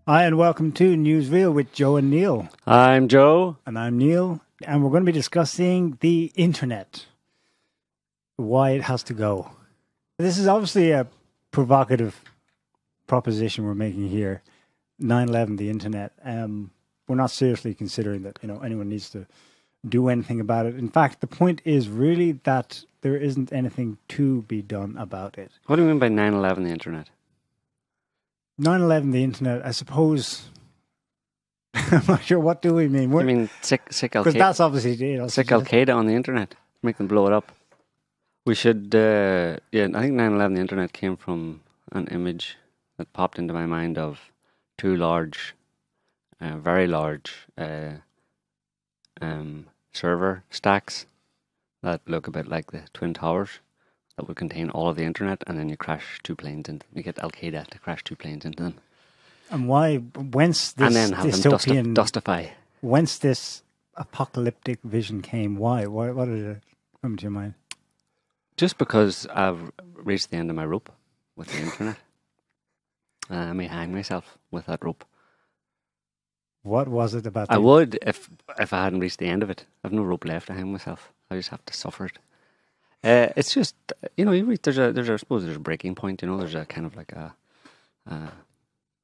Hi, and welcome to NewsReal with Joe and Neil. I'm Joe. And I'm Neil. And we're going to be discussing the internet. Why it has to go. This is obviously a provocative proposition we're making here. 9/11, the internet. We're not seriously considering that anyone needs to do anything about it. In fact, the point is really that there isn't anything to be done about it. What do you mean by 9/11, the internet? 9/11, the internet, I suppose. I'm not sure. What do we mean? I mean, sick Al-Qaeda. Because that's obviously, sick Al-Qaeda on the internet. Make them blow it up. We should, I think 9/11, the internet came from an image that popped into my mind of two large, very large server stacks that look a bit like the Twin Towers that would contain all of the internet, and then you crash two planes into them. You get Al-Qaeda to crash two planes into them. And why, whence this and then have dystopian, them dustify. Whence this apocalyptic vision came? Why? What did it come to your mind? Just because I've reached the end of my rope with the internet. I may hang myself with that rope. What was it about? I would if I hadn't reached the end of it. I've no rope left to hang myself. I just have to suffer it. It's just there's I suppose there's a breaking point. There's a kind of like a.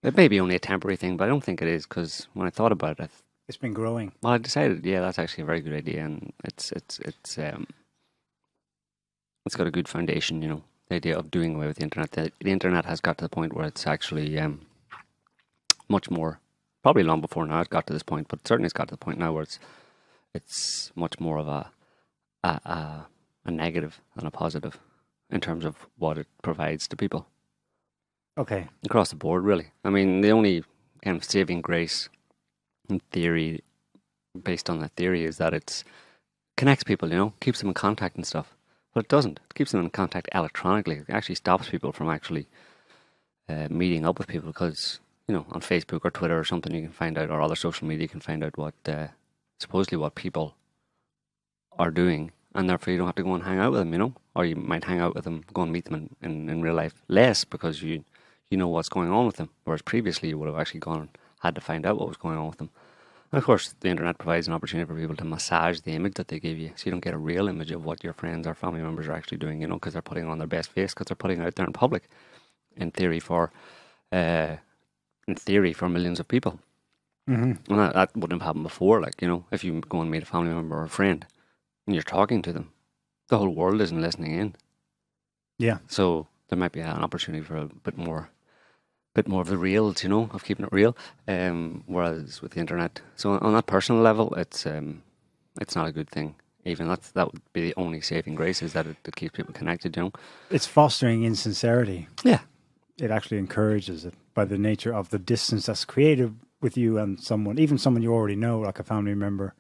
It may be only a temporary thing, but I don't think it is, because when I thought about it, it's been growing. Well, I decided, that's actually a very good idea, and it's got a good foundation. The idea of doing away with the internet. The internet has got to the point where it's actually much more. Probably long before now it got to this point, but certainly it's got to the point now where it's much more of a negative than a positive in terms of what it provides to people. Okay. Across the board, really. I mean, the only kind of saving grace in theory, based on that theory, is that it connects people, keeps them in contact and stuff. But it doesn't. It keeps them in contact electronically. It actually stops people from actually meeting up with people, because, on Facebook or Twitter or something, you can find out, or other social media, you can find out what, supposedly what people are doing, and therefore you don't have to go and hang out with them, or you might hang out with them, go and meet them in real life less, because you know what's going on with them, whereas previously you would have actually gone and had to find out what was going on with them. And of course, the internet provides an opportunity for people to massage the image that they give you, so you don't get a real image of what your friends or family members are actually doing, because they're putting on their best face, because they're putting it out there in public, in theory for millions of people. Mm-hmm. And that wouldn't have happened before. Like, if you go and meet a family member or a friend, and you're talking to them, the whole world isn't listening in. Yeah. So there might be an opportunity for a bit more of the reals, of keeping it real. Whereas with the internet, so on that personal level, it's not a good thing. Even that would be the only saving grace, is that it keeps people connected. It's fostering insincerity. Yeah, it actually encourages it by the nature of the distance that's created with you and someone, even someone you already know, like a family member.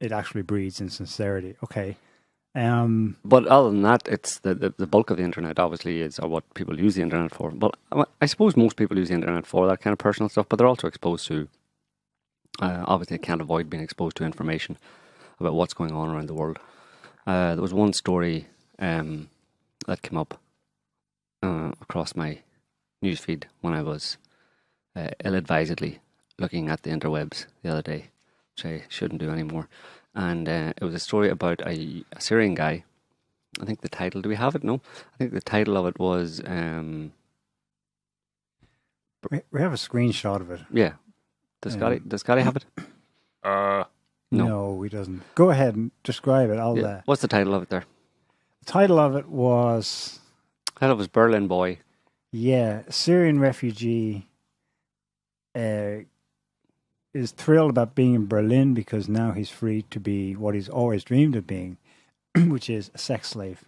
It actually breeds insincerity. Okay. But other than that, it's the bulk of the internet obviously is, or what people use the internet for. But I suppose most people use the internet for that kind of personal stuff, but they're also exposed to, obviously they can't avoid being exposed to information about what's going on around the world. There was one story that came up across my newsfeed when I was ill-advisedly looking at the interwebs the other day, which I shouldn't do anymore. And it was a story about a Syrian guy. I think the title, do we have it? No. I think the title of it was... we have a screenshot of it. Yeah. Does Scotty have it? No, he doesn't. Go ahead and describe it. What's the title of it there? The title of it was... I thought it was Berlin Boy. Yeah. Syrian refugee... is thrilled about being in Berlin because now he's free to be what he's always dreamed of being, which is a sex slave.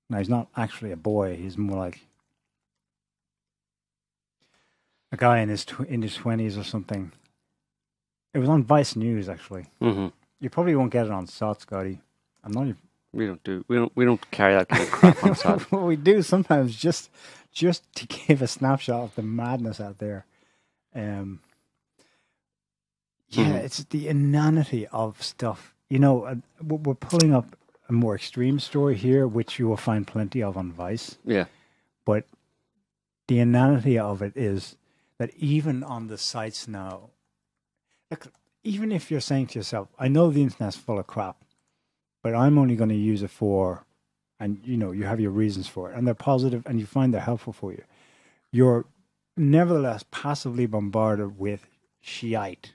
Now, he's not actually a boy. He's more like a guy in his 20s or something. It was on Vice News, actually. Mm-hmm. You probably won't get it on SOT, Scotty. We don't carry that kind of crap on SOT. What we do sometimes just to give a snapshot of the madness out there. It's the inanity of stuff. We're pulling up a more extreme story here, which you will find plenty of on Vice. Yeah. But the inanity of it is that even on the sites now, like, even if you're saying to yourself, I know the internet's full of crap, but I'm only going to use it for, and you have your reasons for it, and they're positive, and you find they're helpful for you. You're nevertheless passively bombarded with shite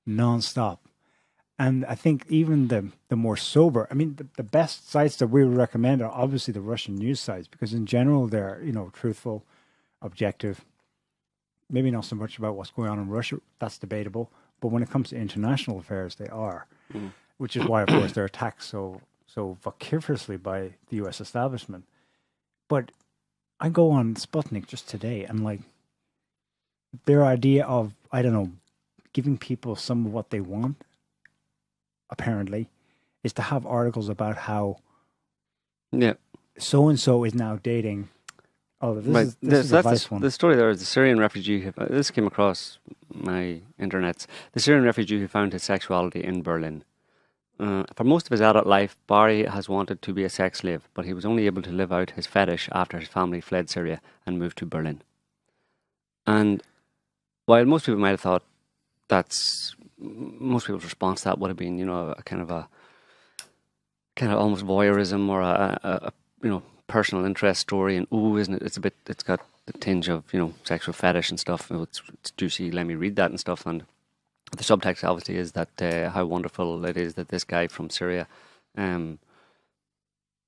non-stop. And I think even the more sober, I mean, the best sites that we would recommend are obviously the Russian news sites, because in general they're, truthful, objective. Maybe not so much about what's going on in Russia, that's debatable. But when it comes to international affairs, they are. Which is why, of course, they're attacked so vociferously by the US establishment. But I go on Sputnik just today, and like, their idea of, I don't know, giving people some of what they want, apparently, is to have articles about how so-and-so is now dating. Oh, this is a Vice one. The story there is the Syrian refugee. This came across my internets. The Syrian refugee who found his sexuality in Berlin. For most of his adult life, Barry has wanted to be a sex slave, but he was only able to live out his fetish after his family fled Syria and moved to Berlin. And while most people might have thought most people's response to that would have been, a kind of almost voyeurism or a personal interest story, and isn't it? It's got the tinge of sexual fetish and stuff. It's juicy. Let me read that and stuff. And the subtext obviously is that how wonderful it is that this guy from Syria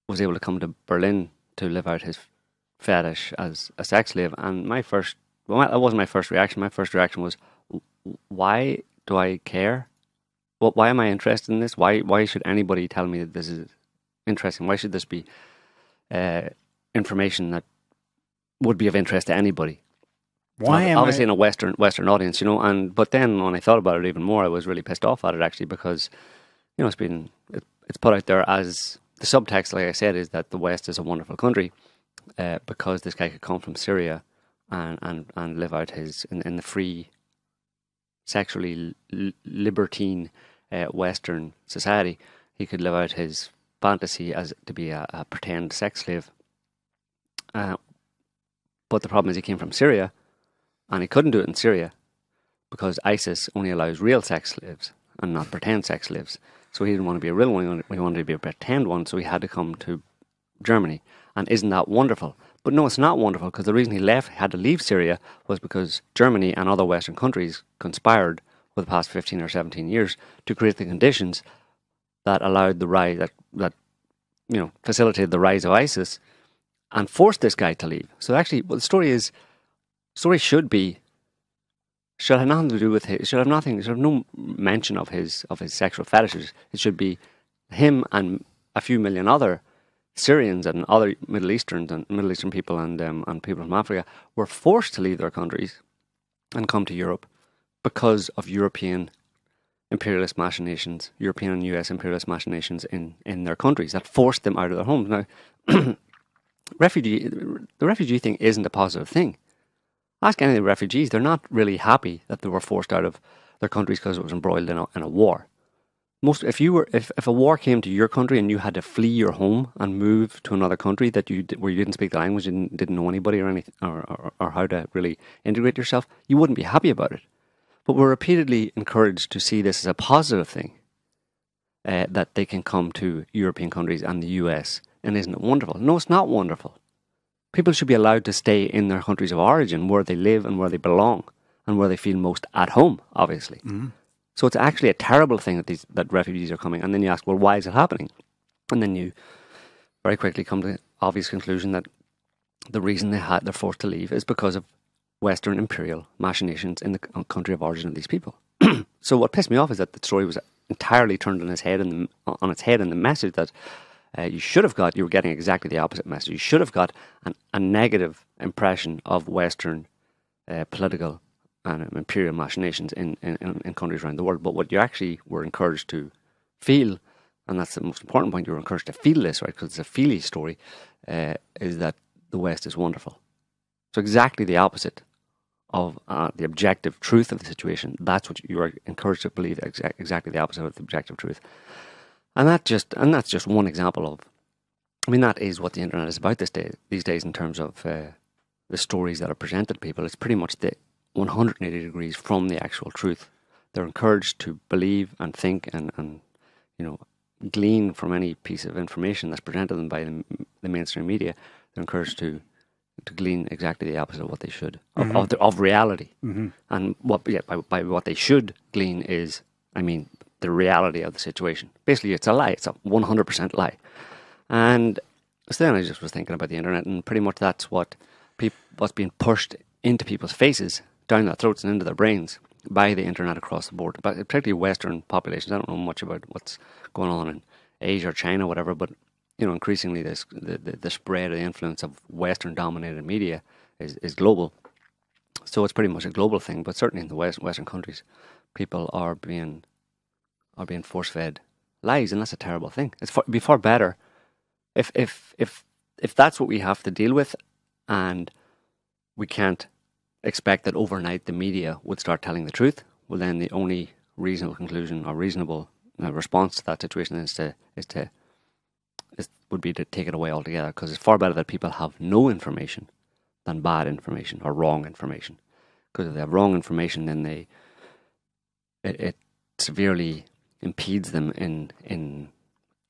was able to come to Berlin to live out his fetish as a sex slave. And that wasn't my first reaction. My first reaction was, why do I care? Why am I interested in this? Why should anybody tell me that this is interesting? Why should this be information that would be of interest to anybody? Obviously in a Western audience, but then when I thought about it even more, I was really pissed off at it actually, because it's put out there as the subtext, like I said, is that the West is a wonderful country because this guy could come from Syria and live out his in the free, sexually libertine Western society. He could live out his fantasy as to be a pretend sex slave. But the problem is he came from Syria, and he couldn't do it in Syria because ISIS only allows real sex slaves and not pretend sex slaves. So he didn't want to be a real one, he wanted to be a pretend one, so he had to come to Germany. And isn't that wonderful? But no, it's not wonderful, because the reason he had to leave Syria was because Germany and other Western countries conspired for the past 15 or 17 years to create the conditions that allowed the rise, that facilitated the rise of ISIS and forced this guy to leave. So actually, what the story should have nothing to do with his, should have no mention of his sexual fetishes. It should be him and a few million other Syrians and other Middle Eastern people and people from Africa were forced to leave their countries and come to Europe because of European imperialist machinations, European and US imperialist machinations in their countries that forced them out of their homes. Now, the refugee thing isn't a positive thing. Ask any of the refugees, they're not really happy that they were forced out of their countries because it was embroiled in a war. If a war came to your country and you had to flee your home and move to another country where you didn't speak the language and didn't know anybody or anything or how to really integrate yourself, you wouldn't be happy about it. But we're repeatedly encouraged to see this as a positive thing, that they can come to European countries and the US, and isn't it wonderful? No, it's not wonderful. People should be allowed to stay in their countries of origin, where they live and where they belong, and where they feel most at home, obviously. Mm-hmm. So it's actually a terrible thing that refugees are coming. And then you ask, well, why is it happening? And then you very quickly come to the obvious conclusion that the reason they're forced to leave is because of Western imperial machinations in the country of origin of these people. So what pissed me off is that the story was entirely turned on its head, and the message that you were getting exactly the opposite message. You should have got a negative impression of Western political and imperial machinations in countries around the world. But what you actually were encouraged to feel, and that's the most important point, you were encouraged to feel this, right, because it's a feely story, is that the West is wonderful. So exactly the opposite of the objective truth of the situation. That's what you are encouraged to believe, exactly the opposite of the objective truth. And that's just one example of, that is what the internet is about these days in terms of the stories that are presented to people. It's pretty much 180 degrees from the actual truth. They're encouraged to believe and think and glean from any piece of information that's presented to them by the mainstream media. They're encouraged to glean exactly the opposite of what they should of reality. Mm-hmm. And by what they should glean is, I mean, the reality of the situation. Basically, it's a lie. It's a 100% lie. And so then I just was thinking about the internet, and pretty much that's what's being pushed into people's faces, down their throats and into their brains by the internet across the board, but particularly Western populations. I don't know much about what's going on in Asia or China or whatever, but increasingly the spread of the influence of Western dominated media is global. So it's pretty much a global thing, but certainly in the Western countries, people are being force fed lies, and that's a terrible thing. It'd be far better if that's what we have to deal with, and we can't expect that overnight the media would start telling the truth. Well, then the only reasonable conclusion or reasonable response to that situation would be to take it away altogether, because it's far better that people have no information than bad information or wrong information. Because if they have wrong information, then it severely impedes them in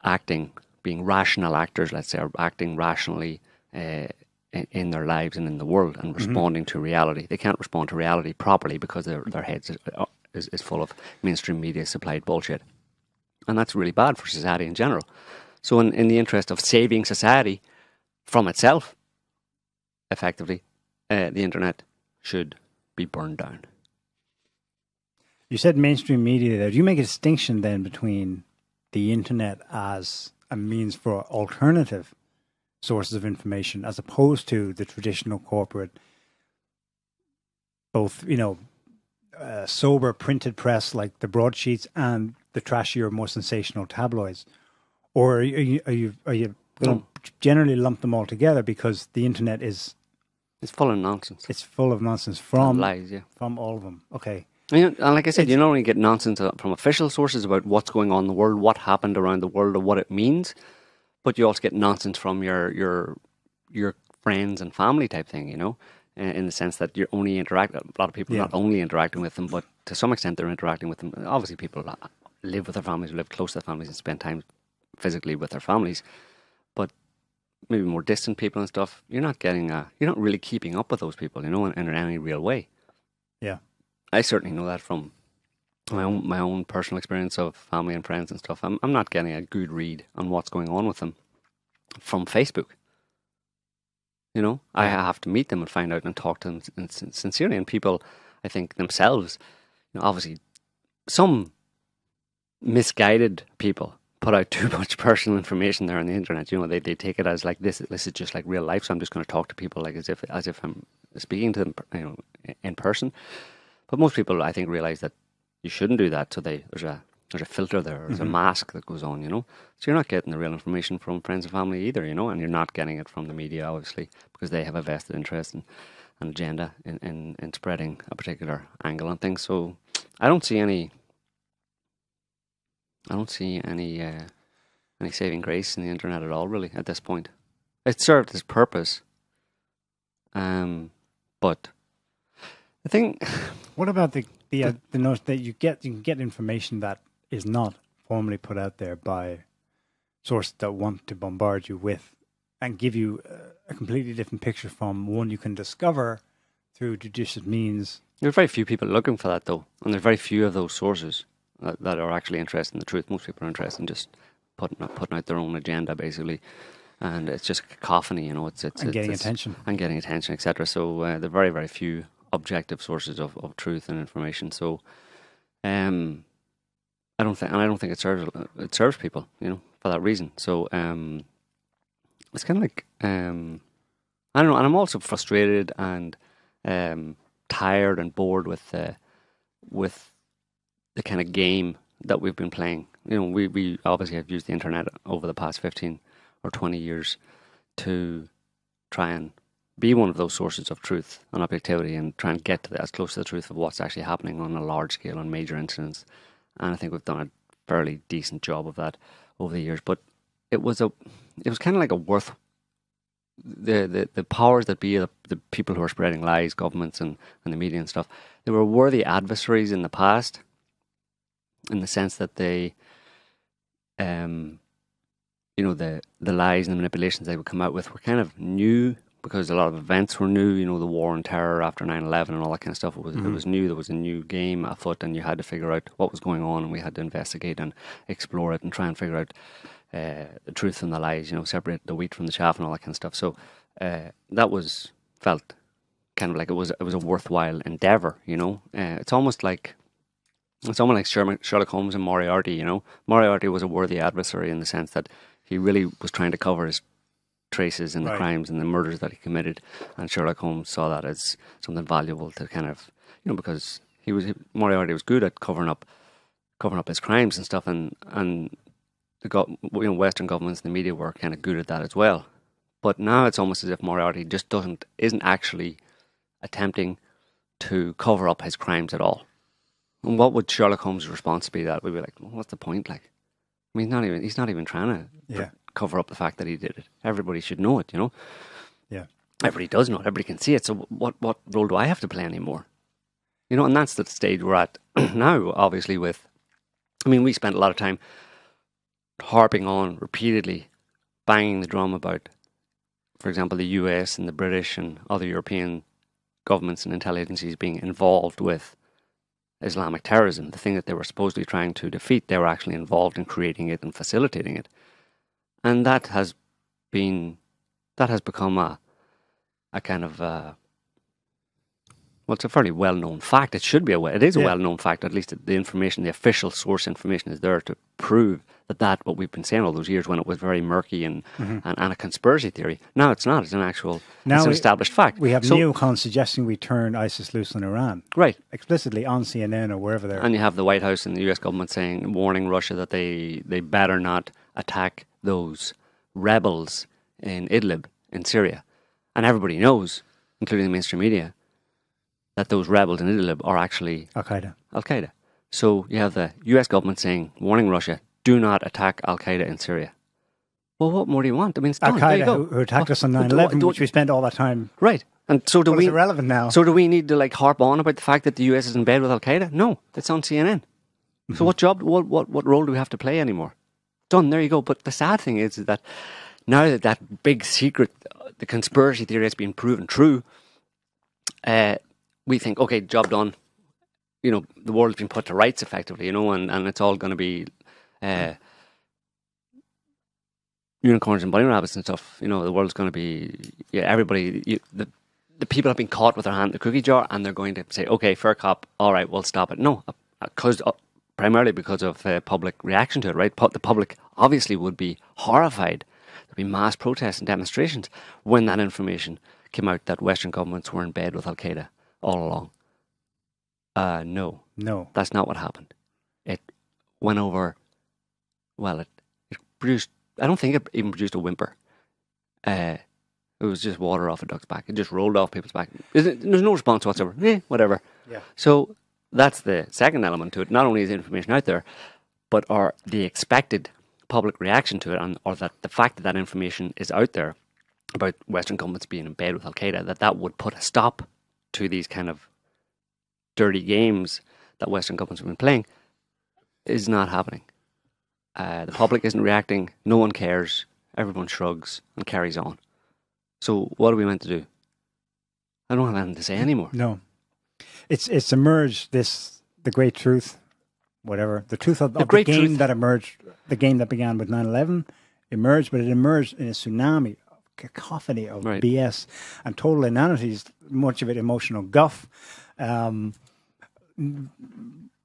acting, being rational actors, let's say, or acting rationally in their lives and in the world, and responding to reality. They can't respond to reality properly because their heads is full of mainstream media supplied bullshit. And that's really bad for society in general. So in the interest of saving society from itself, effectively, the internet should be burned down. You said mainstream media there. Do you make a distinction then between the internet as a means for alternative sources of information as opposed to the traditional corporate, both, sober printed press like the broadsheets and the trashier, more sensational tabloids? Or are you going to generally lump them all together because the internet is... It's full of nonsense. It's full of nonsense from... lies, yeah. From all of them. Okay. And like I said, you not only get nonsense from official sources about what's going on in the world, what happened around the world, or what it means, but you also get nonsense from your friends and family type thing, in the sense that you're only interacting. A lot of people are not only interacting with them, but to some extent they're interacting with them. Obviously, people live with their families, live close to their families, and spend time physically with their families. But maybe more distant people and stuff, you're not really keeping up with those people, in any real way. Yeah. I certainly know that from my own personal experience of family and friends and stuff. I'm not getting a good read on what's going on with them from Facebook. I have to meet them and find out and talk to them sincerely. And people, I think themselves, obviously, some misguided people put out too much personal information there on the internet. They take it as like this is just like real life. So I'm just going to talk to people like as if I'm speaking to them, in person. But most people, I think, realize that you shouldn't do that. So there's a filter there, there's a mask that goes on, So you're not getting the real information from friends and family either, and you're not getting it from the media, obviously, because they have a vested interest and agenda in spreading a particular angle on things. So I don't see any saving grace in the internet at all, really, at this point. It served its purpose, but the thing. What about the notion that you can get information that is not formally put out there by sources that want to bombard you with and give you a completely different picture from one you can discover through judicious means? There are very few people looking for that, though, and there are very few of those sources that are actually interested in the truth. Most people are interested in just putting out their own agenda, basically, and it's just cacophony, It's getting attention, etc. So there are very, very few objective sources of truth and information. So, I don't think it serves people, for that reason. So, it's kind of like I don't know, and I'm also frustrated and tired and bored with the kind of game that we've been playing. We obviously have used the internet over the past 15 or 20 years to try and be one of those sources of truth and objectivity and try and get as close to the truth of what's actually happening on a large scale, on major incidents. And I think we've done a fairly decent job of that over the years. But it was kind of like a the powers that be, the people who are spreading lies, governments and the media and stuff, they were worthy adversaries in the past, in the sense that they, you know, the lies and the manipulations they would come out with were kind of new, because a lot of events were new. You know, the war on terror after 9/11 and all that kind of stuff. It was new. There was a new game afoot, and you had to figure out what was going on, and we had to investigate and explore it and try and figure out the truth from the lies. You know, separate the wheat from the chaff and all that kind of stuff. So that was felt kind of like it was a worthwhile endeavor. You know, it's almost like Sherlock Holmes and Moriarty. You know, Moriarty was a worthy adversary in the sense that he really was trying to cover his traces in the crimes and the murders that he committed, and Sherlock Holmes saw that as something valuable to kind of, you know, because Moriarty was good at covering up his crimes and stuff, and Western governments and the media were kind of good at that as well. But now it's almost as if Moriarty just isn't actually attempting to cover up his crimes at all. And what would Sherlock Holmes' response be? That we'd be like, well, what's the point? Like, I mean, he's not even trying to cover up the fact that he did it. Everybody should know it, you know? Yeah. Everybody does know it. Everybody can see it. So what role do I have to play anymore? You know, and that's the stage we're at now, obviously, we spent a lot of time harping on repeatedly, banging the drum about, for example, the US and the British and other European governments and intelligences being involved with Islamic terrorism. The thing that they were supposedly trying to defeat, they were actually involved in creating it and facilitating it. And that has become a kind of it's a fairly well-known fact. It should be it is a well-known fact. At least the information, the official source information, is there to prove that what we've been saying all those years, when it was very murky and a conspiracy theory. Now it's not. It's it's an established fact. We have neocons suggesting we turn ISIS loose on Iran, right? Explicitly on CNN or wherever they're. And you have the White House and the US government warning Russia that they better not attack those rebels in Idlib in Syria. And everybody knows, including the mainstream media, that those rebels in Idlib are actually Al-Qaeda. So you have the US government warning Russia, do not attack Al-Qaeda in Syria. Well, what more do you want? I mean, it's done. Al-Qaeda, who attacked us on 9/11, which we spent all that time. Right. And so it's irrelevant now. So do we need to harp on about the fact that the US is in bed with Al-Qaeda? No, it's on CNN. So what role do we have to play anymore? Done. There you go. But the sad thing is that now that big secret, the conspiracy theory, has been proven true, we think, okay, job done. You know, the world's been put to rights effectively, you know, and it's all going to be unicorns and bunny rabbits and stuff. You know, the world's going to be, everybody, the people have been caught with their hand in the cookie jar, and they're going to say, okay, fair cop, all right, we'll stop it. No, primarily because of public reaction to it, right? The public obviously would be horrified. There'd be mass protests and demonstrations when that information came out that Western governments were in bed with Al-Qaeda all along. No, that's not what happened. It went over. Well, it produced. I don't think it even produced a whimper. It was just water off a duck's back. It just rolled off people's back. There's no response whatsoever. Whatever. Yeah. So that's the second element to it. Not only is the information out there, but the expected public reaction to it, or that the fact that information is out there about Western governments being in bed with Al-Qaeda, that would put a stop to these kind of dirty games that Western governments have been playing, is not happening. The public isn't reacting. No one cares. Everyone shrugs and carries on. So what are we meant to do? I don't have anything to say anymore. No. It's emerged, the great truth, whatever. The truth of the game that emerged, the game that began with 9/11 emerged, but it emerged in a tsunami, cacophony of BS and total inanities, much of it emotional guff. The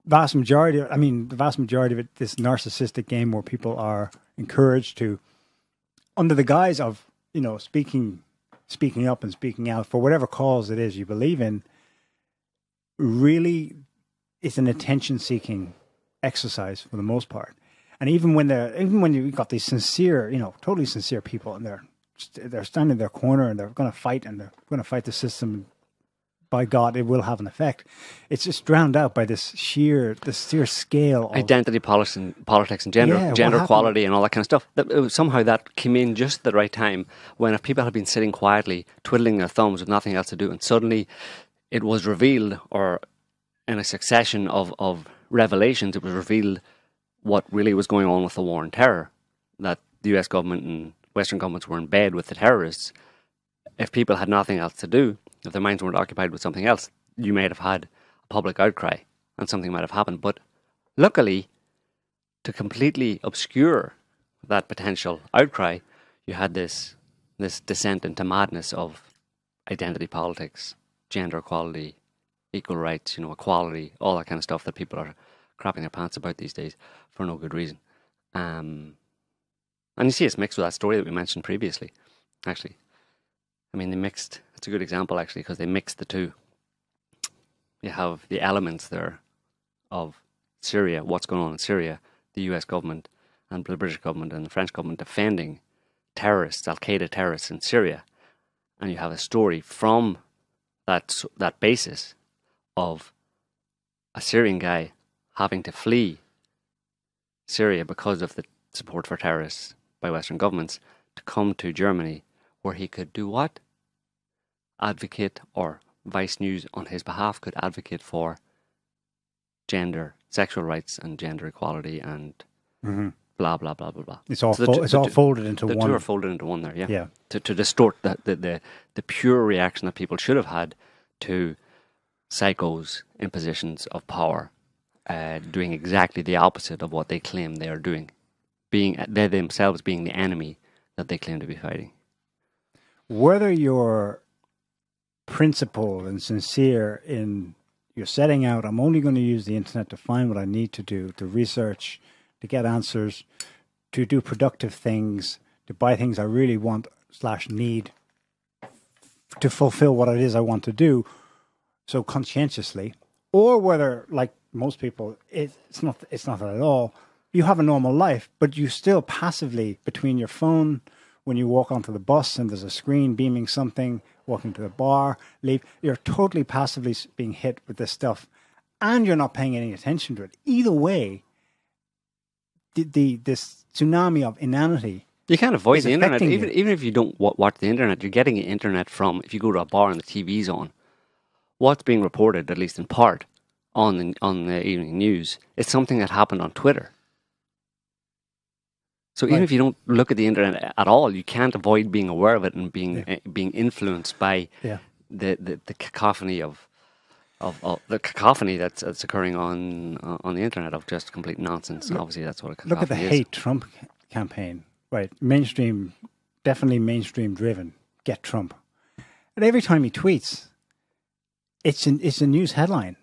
vast majority of it, this narcissistic game where people are encouraged to, under the guise of, you know, speaking up and speaking out for whatever cause it is you believe in, really it's an attention-seeking exercise for the most part. And even when you've got these sincere, you know, totally sincere people, and they're standing in their corner and they're going to fight, and they're going to fight the system, by God, it will have an effect. It's just drowned out by this sheer scale of identity politics and gender equality and all that kind of stuff. Somehow that came in just at the right time when if people had been sitting quietly, twiddling their thumbs with nothing else to do, and suddenly it was revealed, or in a succession of revelations, it was revealed what really was going on with the war on terror, that the US government and Western governments were in bed with the terrorists. If people had nothing else to do, if their minds weren't occupied with something else, you might have had a public outcry and something might have happened. But luckily, to completely obscure that potential outcry, you had this descent into madness of identity politics, gender equality, equal rights, equality, all that kind of stuff that people are crapping their pants about these days for no good reason. And you see it's mixed with that story that we mentioned previously, actually. I mean, it's a good example, actually, because they mixed the two. You have the elements there of Syria, what's going on in Syria, the US government and the British government and the French government defending terrorists, Al-Qaeda terrorists in Syria. And you have a story from that basis of a Syrian guy having to flee Syria because of the support for terrorists by Western governments to come to Germany, where he could do what? Advocate, or Vice News on his behalf could advocate for gender, sexual rights and gender equality and blah, blah, blah, blah, blah. It's all folded into one. The two are folded into one there, yeah. To distort the pure reaction that people should have had to psychos in positions of power, doing exactly the opposite of what they claim they are doing, they themselves being the enemy that they claim to be fighting. Whether you're principled and sincere in you're setting out, I'm only going to use the internet to find what I need to do, to research, to get answers, to do productive things, to buy things I really want / need, to fulfill what it is I want to do, so conscientiously, or whether, like most people, it's not that at all. You have a normal life, but you still passively, between your phone, when you walk onto the bus and there's a screen beaming something, walking to the bar, leave, you're totally passively being hit with this stuff, and you're not paying any attention to it. Either way, this tsunami of inanity. You can't avoid the internet. Even if you don't watch the internet, you're getting the internet from, if you go to a bar and the TV's on, what's being reported, at least in part, on the evening news, is something that happened on Twitter. So even if you don't look at the internet at all, you can't avoid being aware of it and being influenced by the cacophony of the cacophony that's occurring on the internet of just complete nonsense. Obviously, that's what a cacophony is. Look at the hate Trump campaign, right? Definitely mainstream driven. Get Trump, and every time he tweets, it's a news headline,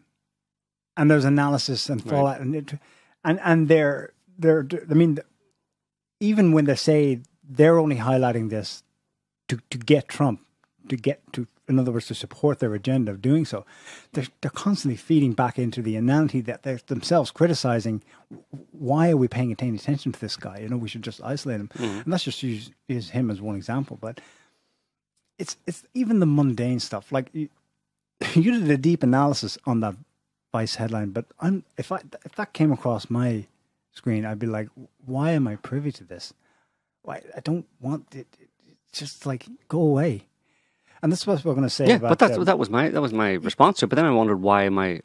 and there's analysis and fallout, and they're I mean. Even when they say they're only highlighting this to get Trump, in other words, to support their agenda of doing so, they're constantly feeding back into the inanity that they're themselves criticizing. Why are we paying any attention to this guy? We should just isolate him. And let's just use him as one example. But it's even the mundane stuff. Like you did a deep analysis on that Vice headline, but if that came across my screen, I'd be like, why am I privy to this? Why I don't want it. It's just like, go away. And that's what we're going to say. Yeah, about, but that was my response to it. But then I wondered, why am I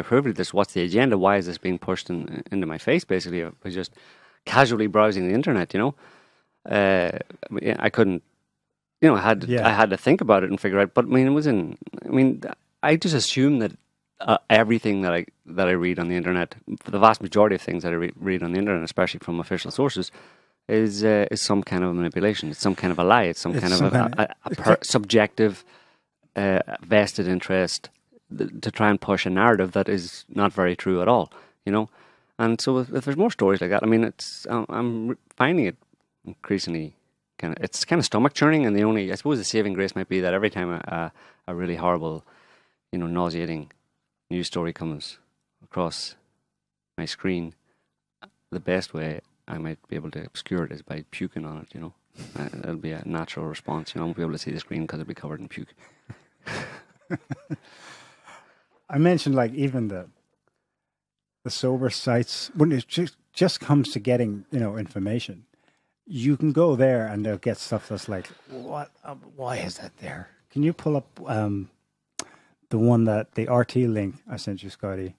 privy to this? What's the agenda? Why is this being pushed into my face? Basically, I was just casually browsing the internet. I couldn't. I had to think about it and figure out. But I just assume that everything that I read on the internet, the vast majority of things that I read on the internet, especially from official sources, is some kind of manipulation. It's some kind of a lie. It's some kind of a subjective vested interest to try and push a narrative that is not very true at all. And so if there's more stories like that, I'm finding it increasingly it's kind of stomach churning. And I suppose the saving grace might be that every time a really horrible, nauseating news story comes across my screen, the best way I might be able to obscure it is by puking on it. That'll be a natural response. I won't be able to see the screen because it'll be covered in puke. I mentioned like even the sober sites when it just comes to getting information. You can go there and they'll get stuff that's like, what? Why is that there? Can you pull up the one that the RT link I sent you, Scotty?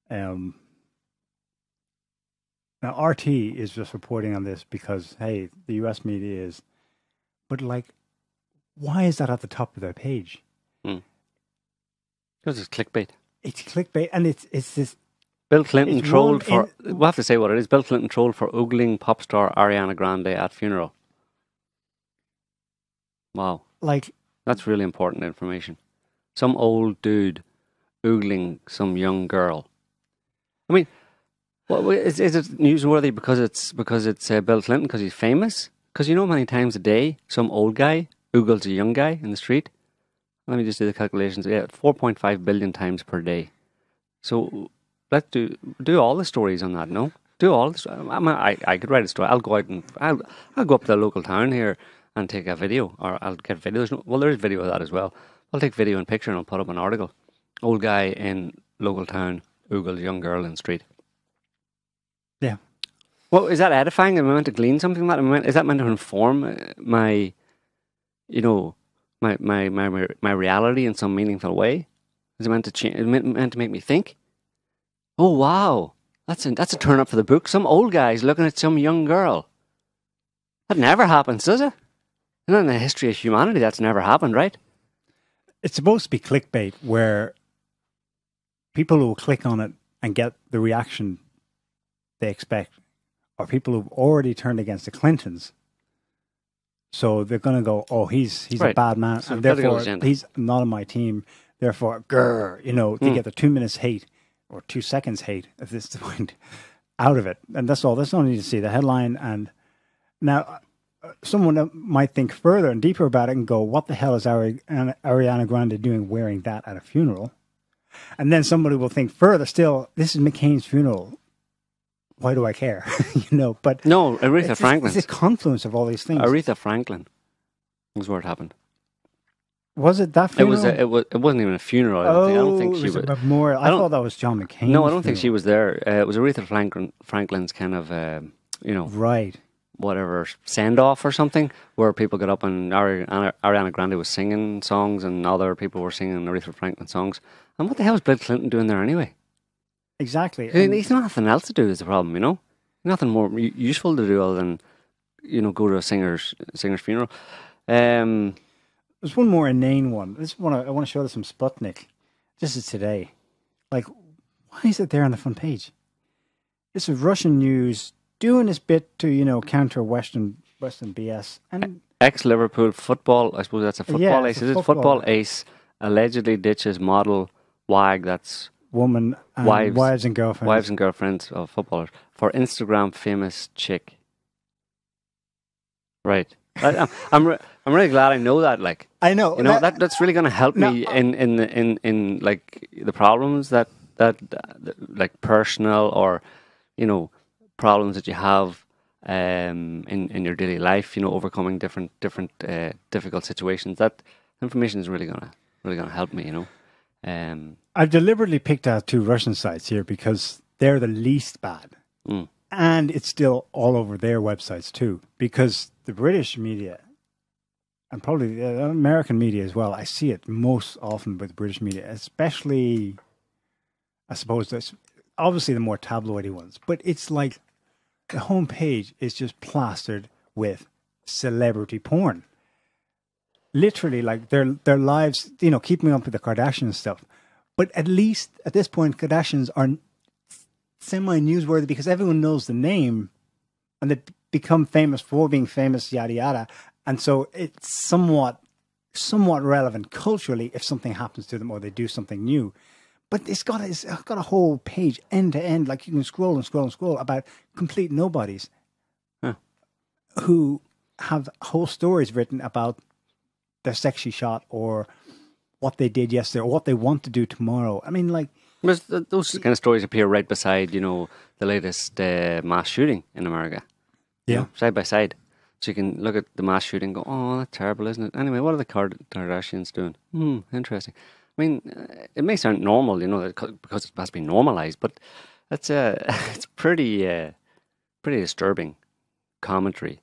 Now RT is just reporting on this because hey, the US media is, but like, why is that at the top of their page? Because it's clickbait. It's clickbait, and it's this. Bill Clinton trolled for. We'll have to say what it is. Bill Clinton trolled for oogling pop star Ariana Grande at funeral. Wow, like that's really important information. Some old dude oogling some young girl. I mean, is it newsworthy because it's Bill Clinton because he's famous? Because how many times a day some old guy oogles a young guy in the street. Let me just do the calculations. Yeah, 4.5 billion times per day. So let's do all the stories on that. No, do all the. I could write a story. I'll go out and I'll go up to the local town here and take a video, or I'll get videos. Well, there is video of that as well. I'll take video and picture and I'll put up an article. Old guy in local town oogles young girl in the street. Yeah. Well, is that edifying? Am I meant to glean something from that? Is that meant to inform my reality in some meaningful way? Is it meant to change? Is it meant to make me think? Oh wow, that's a turn up for the book. Some old guy's looking at some young girl. That never happens, does it? Not in the history of humanity. That's never happened, right? It's supposed to be clickbait, where people who will click on it and get the reaction they expect are people who've already turned against the Clintons. So they're going to go, oh, he's right. A bad man, and therefore he's not on my team. Therefore, they get the 2 minutes hate or 2 seconds hate at this point out of it, and that's all. That's all you need to see the headline. And now, someone might think further and deeper about it and go, "What the hell is Ariana Grande doing wearing that at a funeral?" And then somebody will think further still. This is McCain's funeral. Why do I care? But no, Aretha Franklin. It's a confluence of all these things. Aretha Franklin was where it happened. Was it that funeral? It wasn't even a funeral. I don't think she was. A memorial. I thought that was John McCain. No, I don't think she was there. It was Aretha Franklin's kind of, right, whatever send off or something, where people got up and Ariana Grande was singing songs and other people were singing Aretha Franklin songs. And what the hell was Bill Clinton doing there anyway? Exactly. He's nothing else to do is the problem, Nothing more useful to do other than, go to a singer's funeral. There's one more inane one. I want to show this from Sputnik. This is today. Like, why is it there on the front page? This is Russian news doing this bit to, counter Western BS. And ex-Liverpool football, I suppose that's a football ace. Is it football ace allegedly ditches model wag that's woman and wives and girlfriends. Wives and girlfriends of footballers for Instagram famous chick. Right. I'm really glad I know that. Like, I know that's really going to help me in like the problems that like personal or problems that you have in your daily life. Overcoming different difficult situations. That information is really gonna help me. I've deliberately picked out 2 Russian sites here because they're the least bad. And it's still all over their websites too, because the British media and probably the American media as well, I see it most often with British media, especially, I suppose, that's obviously the more tabloidy ones, but it's like the homepage is just plastered with celebrity porn. Literally, like their lives, keeping up with the Kardashian stuff. But at least at this point, Kardashians are semi-newsworthy because everyone knows the name and they become famous for being famous, yada, yada. And so it's somewhat relevant culturally if something happens to them or they do something new. But it's got a whole page end to end, like you can scroll and scroll and scroll about complete nobodies who have whole stories written about their sexy shot or what they did yesterday or what they want to do tomorrow. I mean, like... Those kind of stories appear right beside, the latest mass shooting in America. Yeah. Side by side. So you can look at the mass shooting and go, oh, that's terrible, isn't it? Anyway, what are the Kardashians doing? Interesting. I mean, it may sound normal, because it has been normalized, but it's it's pretty disturbing commentary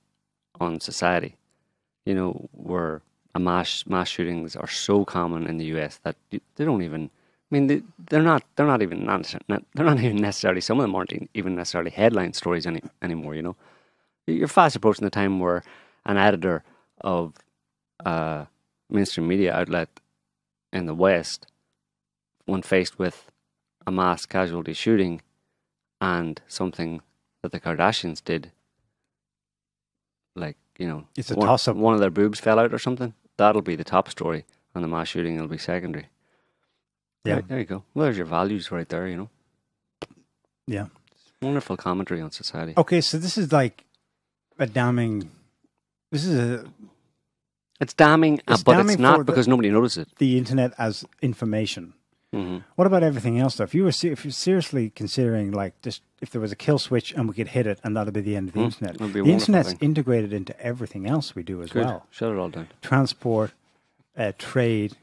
on society. Where mass shootings are so common in the US that they don't even. I mean, they're not even necessarily. Some of them aren't even necessarily headline stories anymore. You're fast approaching the time where an editor of a mainstream media outlet in the West, when faced with a mass casualty shooting and something that the Kardashians did, like, it's a toss-up. One of their boobs fell out or something, that'll be the top story, and the mass shooting will be secondary. Yeah. There you go. Well, there's your values right there, Yeah. Wonderful commentary on society. Okay, so this is like a damning... It's damning, but it's not because nobody notices it. The internet as information. Mm-hmm. What about everything else, though? If you're seriously considering, like, just if there was a kill switch and we could hit it and that'll be the end of the internet. The internet's integrated into everything else we do as well. Shut it all down. Transport, trade,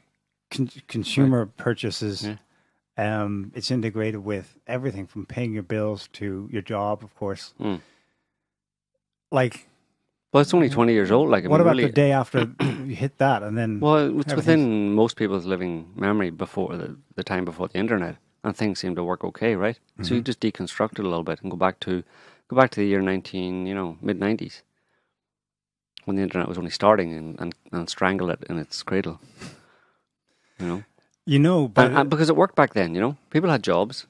consumer purchases. Yeah. It's integrated with everything from paying your bills to your job, of course. Like... Well, it's only 20 years old. Like, what about the day after you hit that, and then? Well, it's within most people's living memory before the time before the internet, and things seem to work okay, right? Mm-hmm. So you just deconstruct it a little bit and go back to the year mid 90s, when the internet was only starting, and strangle it in its cradle. But because it worked back then, people had jobs,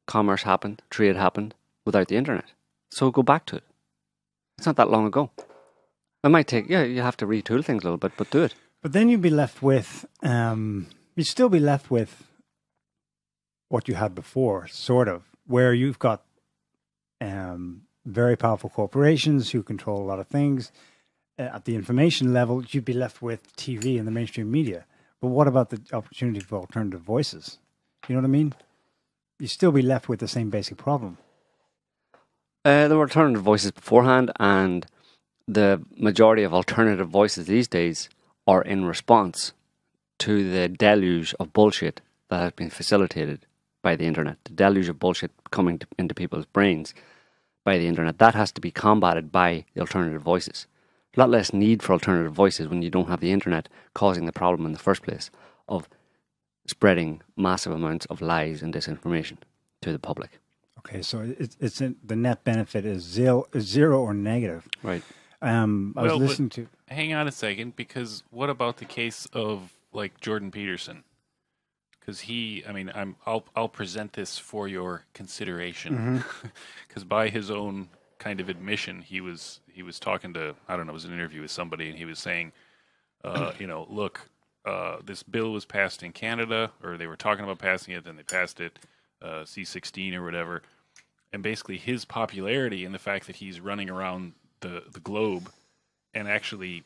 commerce happened, trade happened without the internet. So go back to it. It's not that long ago. It might take, you have to retool things a little bit, but do it. But then you'd be left with, you'd still be left with what you had before, sort of, where you've got very powerful corporations who control a lot of things. At the information level, you'd be left with TV and the mainstream media. But what about the opportunity for alternative voices? You know what I mean? You'd still be left with the same basic problem. There were alternative voices beforehand, and the majority of alternative voices these days are in response to the deluge of bullshit that has been facilitated by the internet. The deluge of bullshit coming into people's brains by the internet. That has to be combated by the alternative voices. A lot less need for alternative voices when you don't have the internet causing the problem in the first place of spreading massive amounts of lies and disinformation to the public. Okay, so the net benefit is zero or negative. Right. I was listening to... Hang on a second, because what about the case of, like, Jordan Peterson? Because I'll present this for your consideration. Because by his own kind of admission, he was talking to, I don't know, it was an interview with somebody, and he was saying, look, this bill was passed in Canada, or they were talking about passing it, then they passed it, C-16 or whatever. And basically his popularity and the fact that he's running around the globe and actually,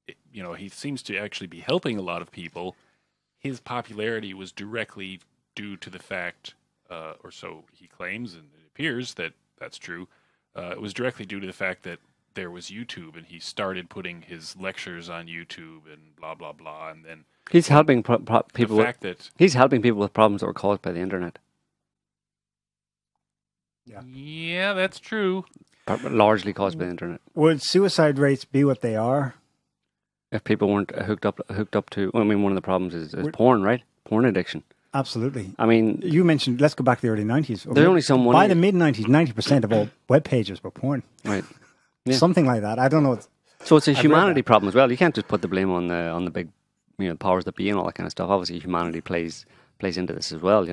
he seems to actually be helping a lot of people. His popularity was directly due to the fact, or so he claims, and it appears that that's true. It was directly due to the fact that there was YouTube, and he started putting his lectures on YouTube and blah blah blah, and then he's helping people. He's helping people with problems that were caused by the internet. Yeah, that's true. Largely caused by the internet. Would suicide rates be what they are if people weren't hooked up to? Well, I mean, one of the problems is porn, right? Porn addiction. Absolutely. I mean, you mentioned. Let's go back to the early 90s. There's only someone by the mid 90s. 90% of all web pages were porn. Right. Yeah. Something like that. I don't know. So it's a humanity problem as well. You can't just put the blame on the big, powers that be and all that kind of stuff. Obviously, humanity plays into this as well.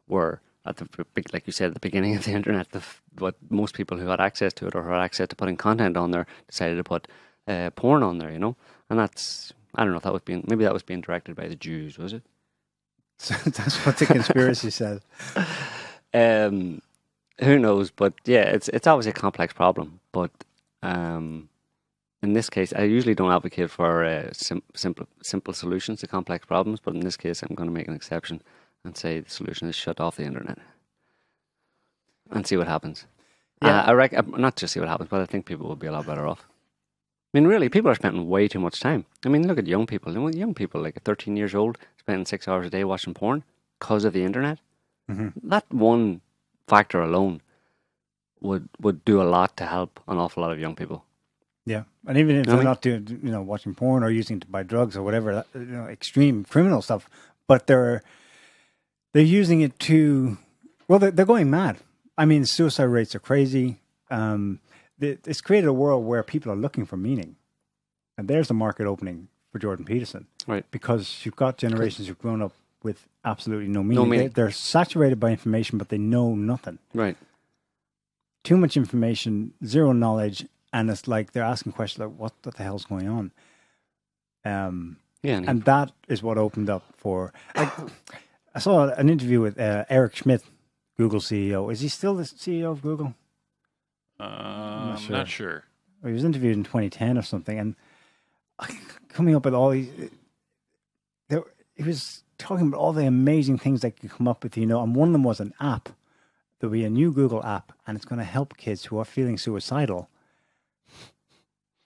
Where at the like you said at the beginning of the internet, what most people who had access to it or who had access to putting content on there decided to put porn on there. And that's, I don't know if that was maybe that was being directed by the Jews, was it? That's what the conspiracy says. Who knows? But yeah, it's obviously a complex problem. But in this case, I usually don't advocate for simple solutions to complex problems. But in this case, I'm going to make an exception and say the solution is shut off the internet and see what happens. Yeah. I reckon, not just see what happens, but I think people will be a lot better off. I mean, really, people are spending way too much time. I mean, look at young people. Young people, like 13 years old, spending 6 hours a day watching porn because of the internet. Mm-hmm. That one factor alone would do a lot to help an awful lot of young people. Yeah, and even if they're not doing, watching porn or using it to buy drugs or whatever, extreme criminal stuff, but they're using it to, well, they're going mad. I mean, suicide rates are crazy. It's created a world where people are looking for meaning. And there's the market opening for Jordan Peterson. Right. Because you've got generations who've grown up with absolutely no meaning. They're saturated by information, but they know nothing. Right. Too much information, zero knowledge, and it's like they're asking questions like, what the hell's going on? And that is what opened up for... I saw an interview with Eric Schmidt, Google CEO. Is he still the CEO of Google? I'm not sure. He was interviewed in 2010 or something, and coming up with all these... He was talking about all the amazing things they could come up with, and one of them was an app. There'll be a new Google app, and it's going to help kids who are feeling suicidal.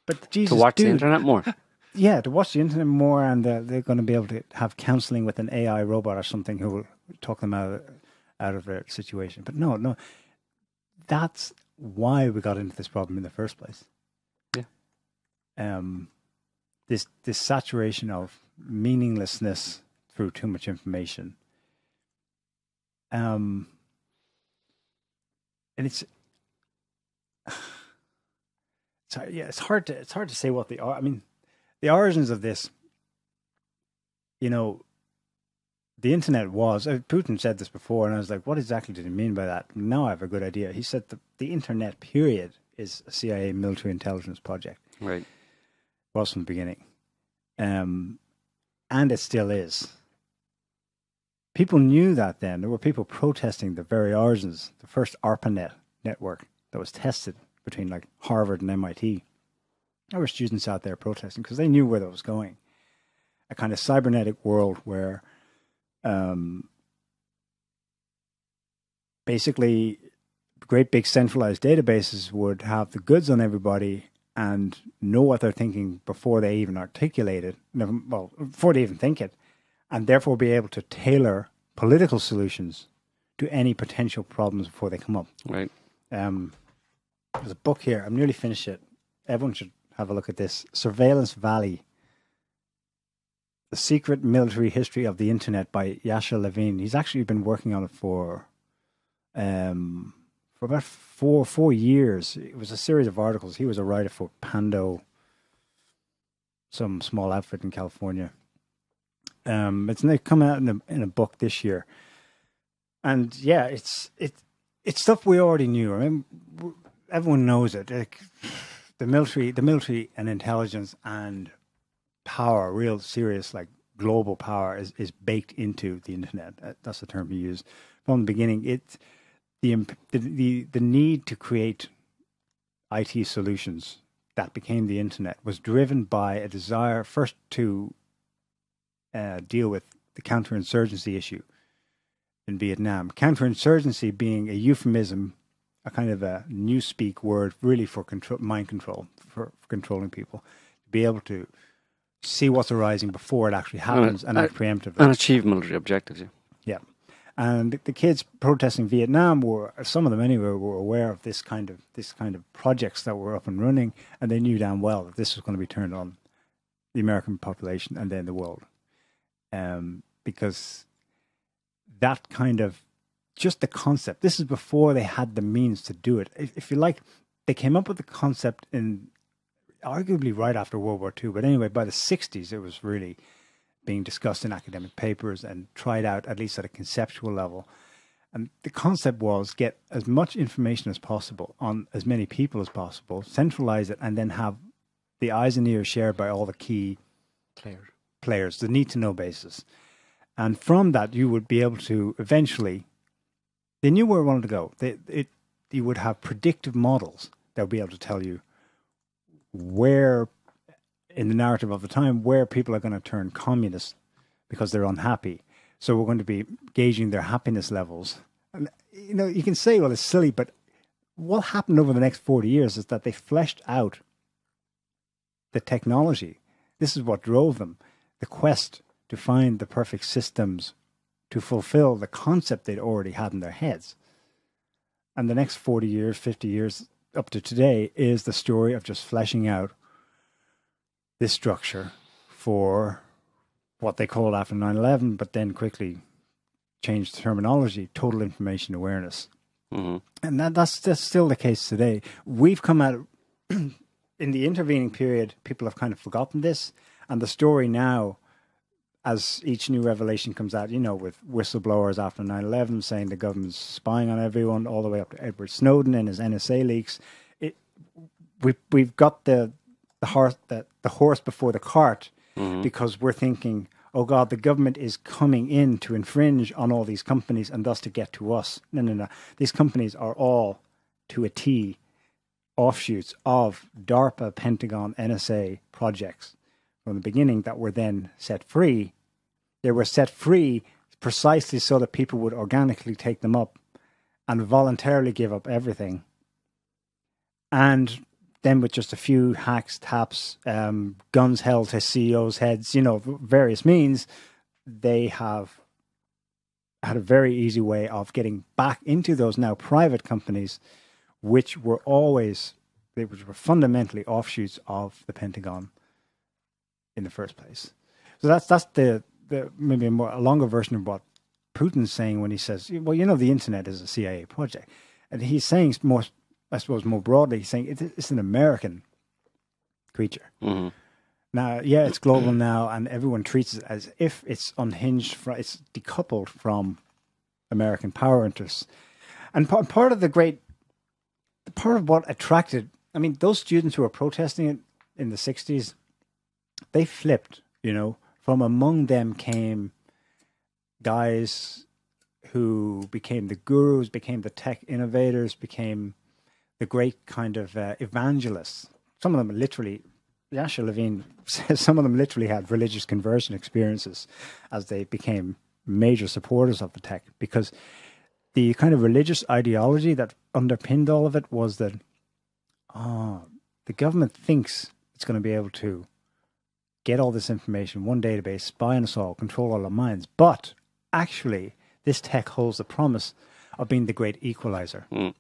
But Jesus, to watch the internet more. Yeah, to watch the internet more, and they're going to be able to have counseling with an AI robot or something who will talk them out of their situation. But no, that's why we got into this problem in the first place. Yeah. This saturation of meaninglessness through too much information. And it's hard to say what they are. I mean, the origins of this, the internet was, Putin said this before, and I was like, what exactly did he mean by that? Now I have a good idea. He said the internet, period, is a CIA military intelligence project. Right. It was from the beginning. And it still is. People knew that then. There were people protesting the very origins, the first ARPANET network that was tested between like Harvard and MIT. There were students out there protesting because they knew where that was going. A kind of cybernetic world where basically great big centralized databases would have the goods on everybody and know what they're thinking before they even articulate it, before they even think it, and therefore be able to tailor political solutions to any potential problems before they come up. Right. There's a book here. I'm nearly finished it. Everyone should have a look at this. Surveillance Valley. The Secret Military History of the Internet by Yasha Levine. He's actually been working on it for about four years. It was a series of articles. He was a writer for Pando, some small outfit in California. It's come out in a book this year. And yeah, it's stuff we already knew. I mean, everyone knows it. Like, the military and intelligence and power, real serious, like global power, is baked into the internet. That's the term we use from the beginning. It's the need to create IT solutions that became the internet was driven by a desire first to deal with the counterinsurgency issue in Vietnam. Counterinsurgency being a euphemism, a kind of a newspeak word, really for mind control, for controlling people, to be able to see what's arising before it actually happens and act preemptively. And achieve military objectives, yeah. And the kids protesting Vietnam some of them anyway, were aware of this kind of projects that were up and running, and they knew damn well that this was going to be turned on the American population and then the world. Because that kind of, just the concept, this is before they had the means to do it. If you like, they came up with the concept in arguably right after World War II, but anyway, by the 60s, it was really being discussed in academic papers and tried out, at least at a conceptual level. And the concept was get as much information as possible on as many people as possible, centralize it, and then have the eyes and ears shared by all the key players, the need-to-know basis. And from that, you would be able to eventually, they knew where it wanted to go. You would have predictive models that would be able to tell you where, in the narrative of the time, where people are going to turn communist because they're unhappy. So we're going to be gauging their happiness levels. And, you can say, well, it's silly, but what happened over the next 40 years is that they fleshed out the technology. This is what drove them. The quest to find the perfect systems to fulfill the concept they'd already had in their heads. And the next 40 years, 50 years, up to today, is the story of just fleshing out this structure for what they called after 9/11, but then quickly changed the terminology, total information awareness. Mm-hmm. And that's still the case today. We've come out, in the intervening period, people have kind of forgotten this. And the story now, as each new revelation comes out, you know, with whistleblowers after 9/11 saying the government's spying on everyone, all the way up to Edward Snowden and his NSA leaks, we've got the horse before the cart, because we're thinking, oh God, the government is coming in to infringe on all these companies and thus to get to us. No. These companies are all, to a T, offshoots of DARPA, Pentagon, NSA projects from the beginning that were then set free. They were set free precisely so that people would organically take them up and voluntarily give up everything. And then with just a few hacks, taps, guns held to CEOs' heads, you know, various means, they have had a very easy way of getting back into those now private companies, which were fundamentally offshoots of the Pentagon in the first place. So that's the maybe a longer version of what Putin's saying when he says, well, you know, the internet is a CIA project. And he's saying more, I suppose more broadly, he's saying it's an American creature. Mm-hmm. Now, yeah, it's global now, and everyone treats it as if it's unhinged, it's decoupled from American power interests. And part of what attracted, I mean, those students who were protesting it in the 60s, they flipped, you know. From among them came guys who became the gurus, became the tech innovators, became the great kind of evangelists. Some of them literally, Yasha Levine says some of them literally had religious conversion experiences as they became major supporters of the tech, because the kind of religious ideology that underpinned all of it was that the government thinks it's going to be able to get all this information, one database, spy on us all, control all our minds. But actually, this tech holds the promise of being the great equalizer. Mm.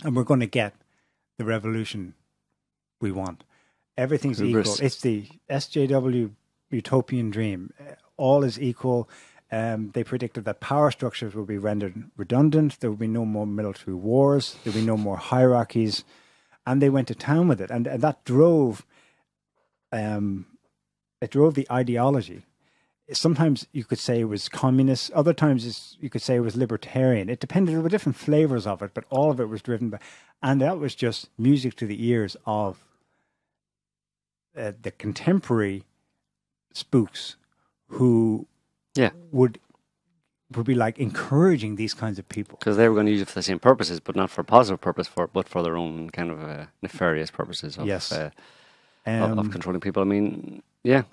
And we're going to get the revolution we want. Everything's equal. It's the SJW utopian dream. All is equal. They predicted that power structures will be rendered redundant. There will be no more military wars. There will be no more hierarchies. And they went to town with it. And that drove... it drove the ideology. Sometimes you could say it was communist. Other times you could say it was libertarian. It depended. There were different flavors of it, but all of it was driven by... And that was just music to the ears of the contemporary spooks who would be like encouraging these kinds of people. Because they were going to use it for the same purposes, but not for a positive purpose, but for their own kind of nefarious purposes of... Yes. Of controlling people. I mean, yeah.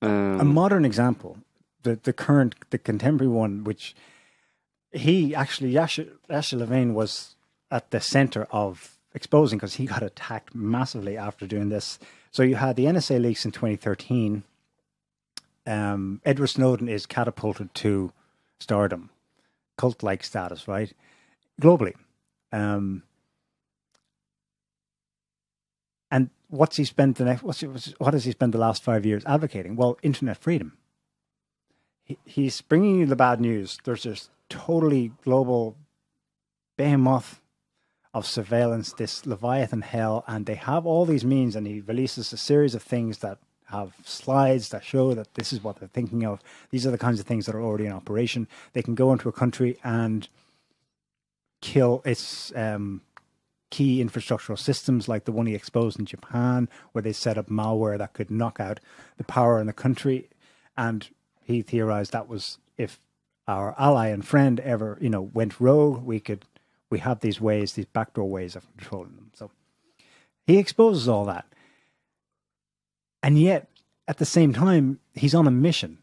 A modern example, the contemporary one, which he actually, Yasha Levine was at the center of exposing, because he got attacked massively after doing this. So you had the NSA leaks in 2013. Edward Snowden is catapulted to stardom, cult-like status, right? Globally. And what has he spent the last 5 years advocating? Well, internet freedom. He's bringing you the bad news. There's this totally global behemoth of surveillance, this Leviathan hell, and they have all these means, and he releases a series of things that have slides that show that this is what they're thinking of. These are the kinds of things that are already in operation. They can go into a country and kill its... key infrastructural systems, like the one he exposed in Japan, where they set up malware that could knock out the power in the country. And he theorized that was, if our ally and friend ever, you know, went rogue, we have these ways, these backdoor ways of controlling them. So he exposes all that. And yet, at the same time, he's on a mission.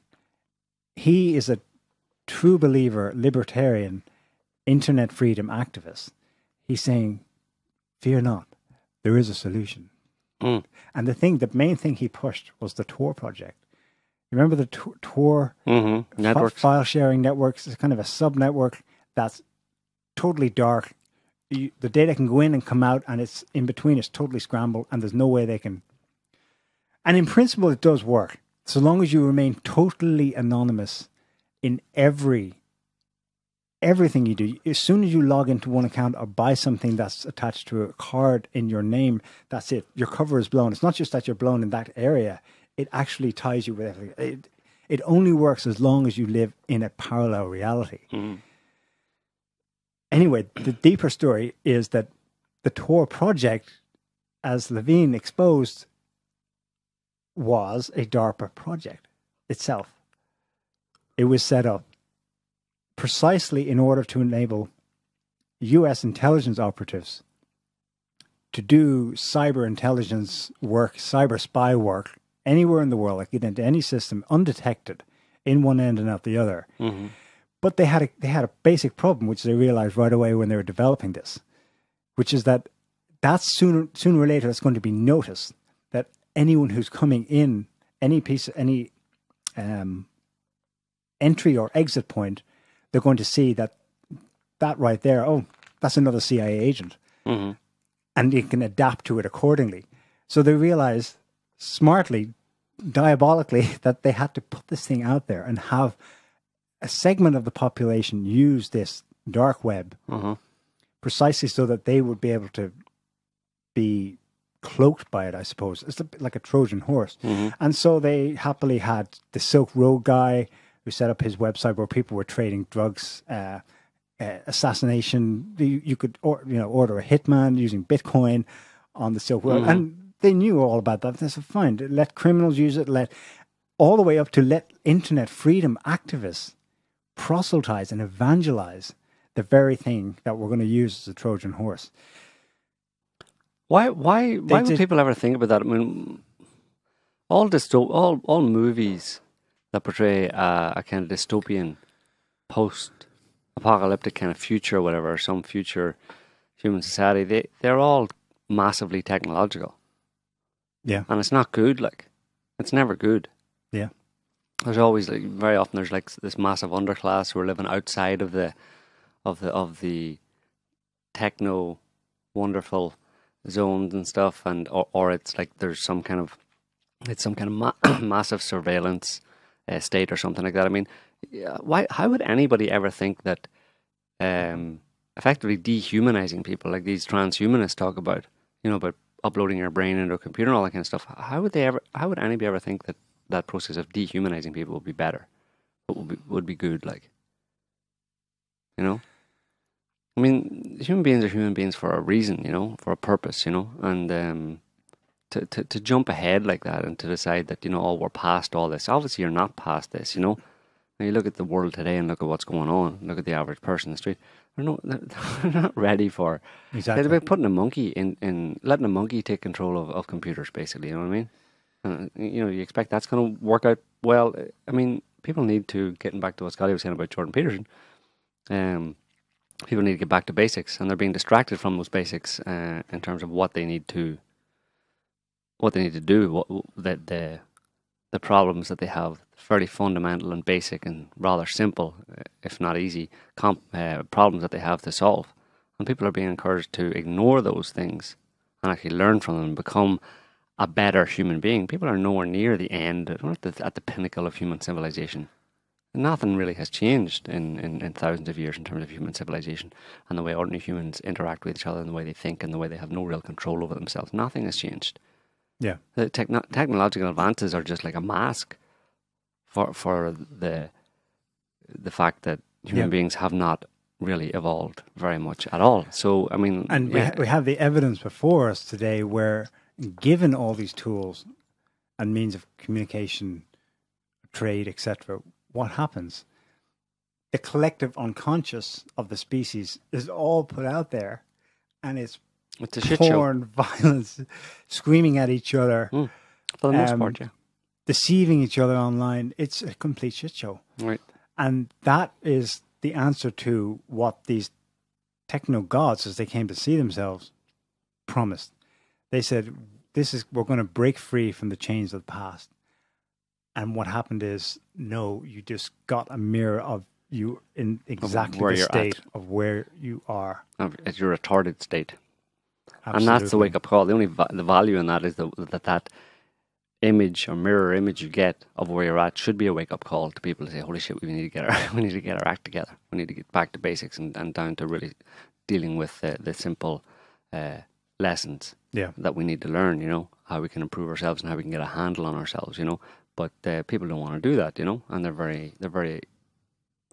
He is a true believer, libertarian, internet freedom activist. He's saying, fear not, there is a solution. And the main thing he pushed was the Tor project. Remember the Tor networks, file sharing networks? It's kind of a sub network that's totally dark. The data can go in and come out, and it's in between. It's totally scrambled, and there's no way they can. And in principle, it does work, so long as you remain totally anonymous in everything you do. As soon as you log into one account or buy something that's attached to a card in your name, that's it. Your cover is blown. It's not just that you're blown in that area. It actually ties you with everything. It only works as long as you live in a parallel reality. Anyway, the deeper story is that the Tor project, as Levine exposed, was a DARPA project itself. It was set up precisely in order to enable U.S. intelligence operatives to do cyber intelligence work, cyber spy work, anywhere in the world, like get into any system undetected in one end and out the other. But they had a basic problem, which they realized right away when they were developing this, which is that sooner or later it's going to be noticed that anyone who's coming in any entry or exit point, they're going to see that right there, oh, that's another CIA agent. And you can adapt to it accordingly. So they realized smartly, diabolically, that they had to put this thing out there and have a segment of the population use this dark web precisely so that they would be able to be cloaked by it, I suppose. It's like a Trojan horse. And so they happily had the Silk Road guy who set up his website where people were trading drugs, assassination. You could order a hitman using Bitcoin on the Silk Road. And they knew all about that. They said, fine, let criminals use it, all the way up to let internet freedom activists proselytize and evangelize the very thing that we're going to use as a Trojan horse. Why would people ever think about that? I mean, all movies that portray a kind of dystopian, post-apocalyptic kind of future or whatever, or some future human society, they're all massively technological. Yeah. And it's not good, it's never good. Yeah. There's always very often there's this massive underclass who are living outside of the techno wonderful zones and stuff, and or it's like there's some kind of massive surveillance state or something like that. I mean, how would anybody ever think that effectively dehumanizing people like these transhumanists talk about, about uploading your brain into a computer and all that kind of stuff? How would anybody ever think that process of dehumanizing people would be better, would be good? I mean, human beings are human beings for a reason, for a purpose, and to jump ahead like that and to decide that, we're past all this. Obviously, you're not past this, Now you look at the world today and look at what's going on. Look at the average person in the street. They're not ready for... Exactly. They're putting a monkey in letting a monkey take control of computers, basically, you know what I mean? You expect that's going to work out well. I mean, people need to, getting back to what Scotty was saying about Jordan Peterson, people need to get back to basics, and they're being distracted from those basics in terms of what they need to do, the problems that they have, fairly fundamental and basic and rather simple, if not easy, problems that they have to solve. And people are being encouraged to ignore those things and actually learn from them and become a better human being. People are nowhere near the end, at the pinnacle of human civilization. Nothing really has changed in thousands of years in terms of human civilization and the way ordinary humans interact with each other and the way they think and the way they have no real control over themselves. Nothing has changed. Yeah. The technological advances are just like a mask for the fact that human beings have not really evolved very much at all. So, I mean... And we have the evidence before us today where, given all these tools and means of communication, trade, etc., what happens? The collective unconscious of the species is all put out there, and it's a shit porn, violence, screaming at each other. For the most part, yeah. Deceiving each other online. It's a complete shit show. Right. And that is the answer to what these techno gods, as they came to see themselves, promised. They said, we're going to break free from the chains of the past. And what happened is, no, you just got a mirror of you in exactly the state of where you are. At your retarded state. Absolutely. And that's the wake-up call. The only the value in that is that image or mirror image you get of where you're at should be a wake-up call to people to say, holy shit, we need to get our act together. We need to get back to basics and down to really dealing with the simple lessons that we need to learn, you know, how we can improve ourselves and how we can get a handle on ourselves, you know. But people don't want to do that, you know, and they're very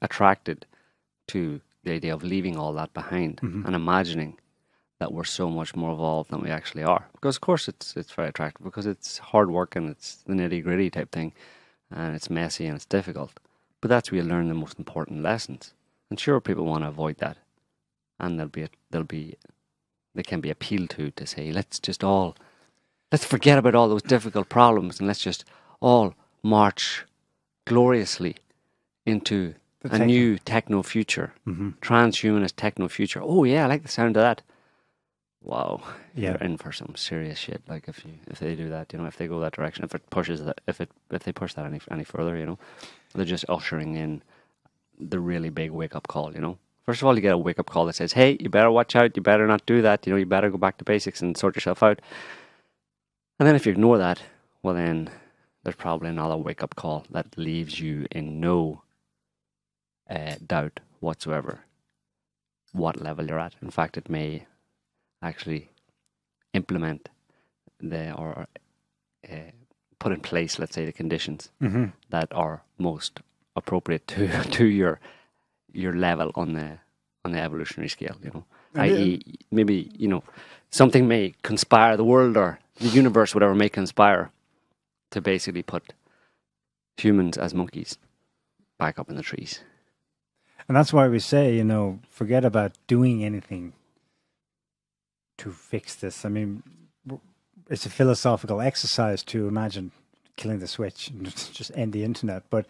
attracted to the idea of leaving all that behind and imagining that we're so much more evolved than we actually are. Because of course it's very attractive because it's hard work and it's the nitty gritty type thing, and it's messy and it's difficult. But that's where you learn the most important lessons. And sure, people want to avoid that, and they can be appealed to say, let's forget about all those difficult problems and let's just all march gloriously into a new techno future, transhumanist techno future. Oh yeah, I like the sound of that. Wow, you're in for some serious shit. Like if they do that, you know, if they go that direction, if they push that any further, you know, they're just ushering in the really big wake up call. You know, first of all, you get a wake up call that says, "Hey, you better watch out. You better not do that. You know, you better go back to basics and sort yourself out." And then if you ignore that, well, then there's probably another wake up call that leaves you in no doubt whatsoever what level you're at. In fact, it may actually implement put in place, let's say, the conditions that are most appropriate to your level on the evolutionary scale, you know. I.e., maybe, you know, something may conspire, the world or the universe, whatever, may conspire to basically put humans as monkeys back up in the trees. And that's why we say, you know, forget about doing anything to fix this. I mean, it's a philosophical exercise to imagine killing the switch and just end the internet. But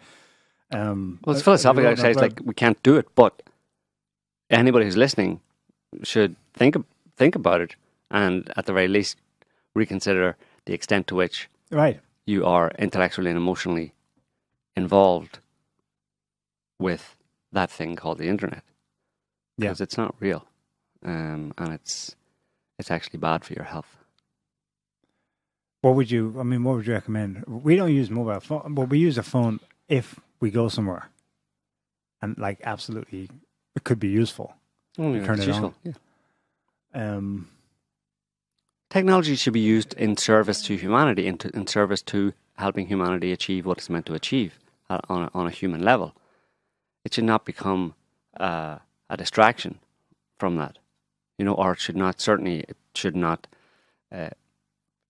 well, it's philosophical exercise. Like, we can't do it, but anybody who's listening should think about it, and at the very least, reconsider the extent to which you are intellectually and emotionally involved with that thing called the internet. Because it's not real, and it's actually bad for your health. What would you recommend? We don't use mobile phone, but we use a phone if we go somewhere. And like, absolutely, it could be useful. Turn it on. Yeah. Technology should be used in service to humanity, in service to helping humanity achieve what it's meant to achieve on a human level. It should not become a distraction from that, you know, or it should not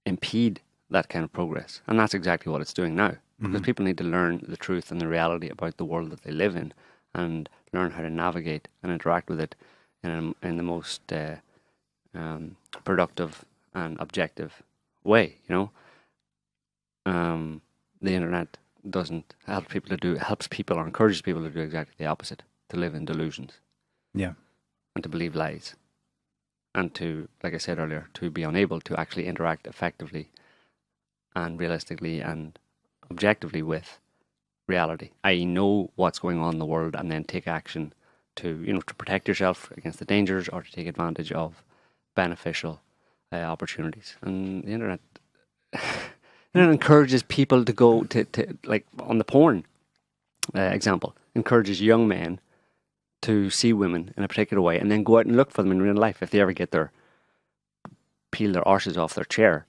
impede that kind of progress. And that's exactly what it's doing now, because people need to learn the truth and the reality about the world that they live in, and learn how to navigate and interact with it in the most productive and objective way. You know, the internet doesn't help people helps people or encourages people to do exactly the opposite, to live in delusions, and to believe lies, and to, like I said earlier, to be unable to actually interact effectively and realistically and objectively with reality, i.e. know what's going on in the world and then take action to protect yourself against the dangers or to take advantage of beneficial opportunities. And the internet encourages people to go to like on the porn example, encourages young men to see women in a particular way and then go out and look for them in real life. If they ever peel their arses off their chair,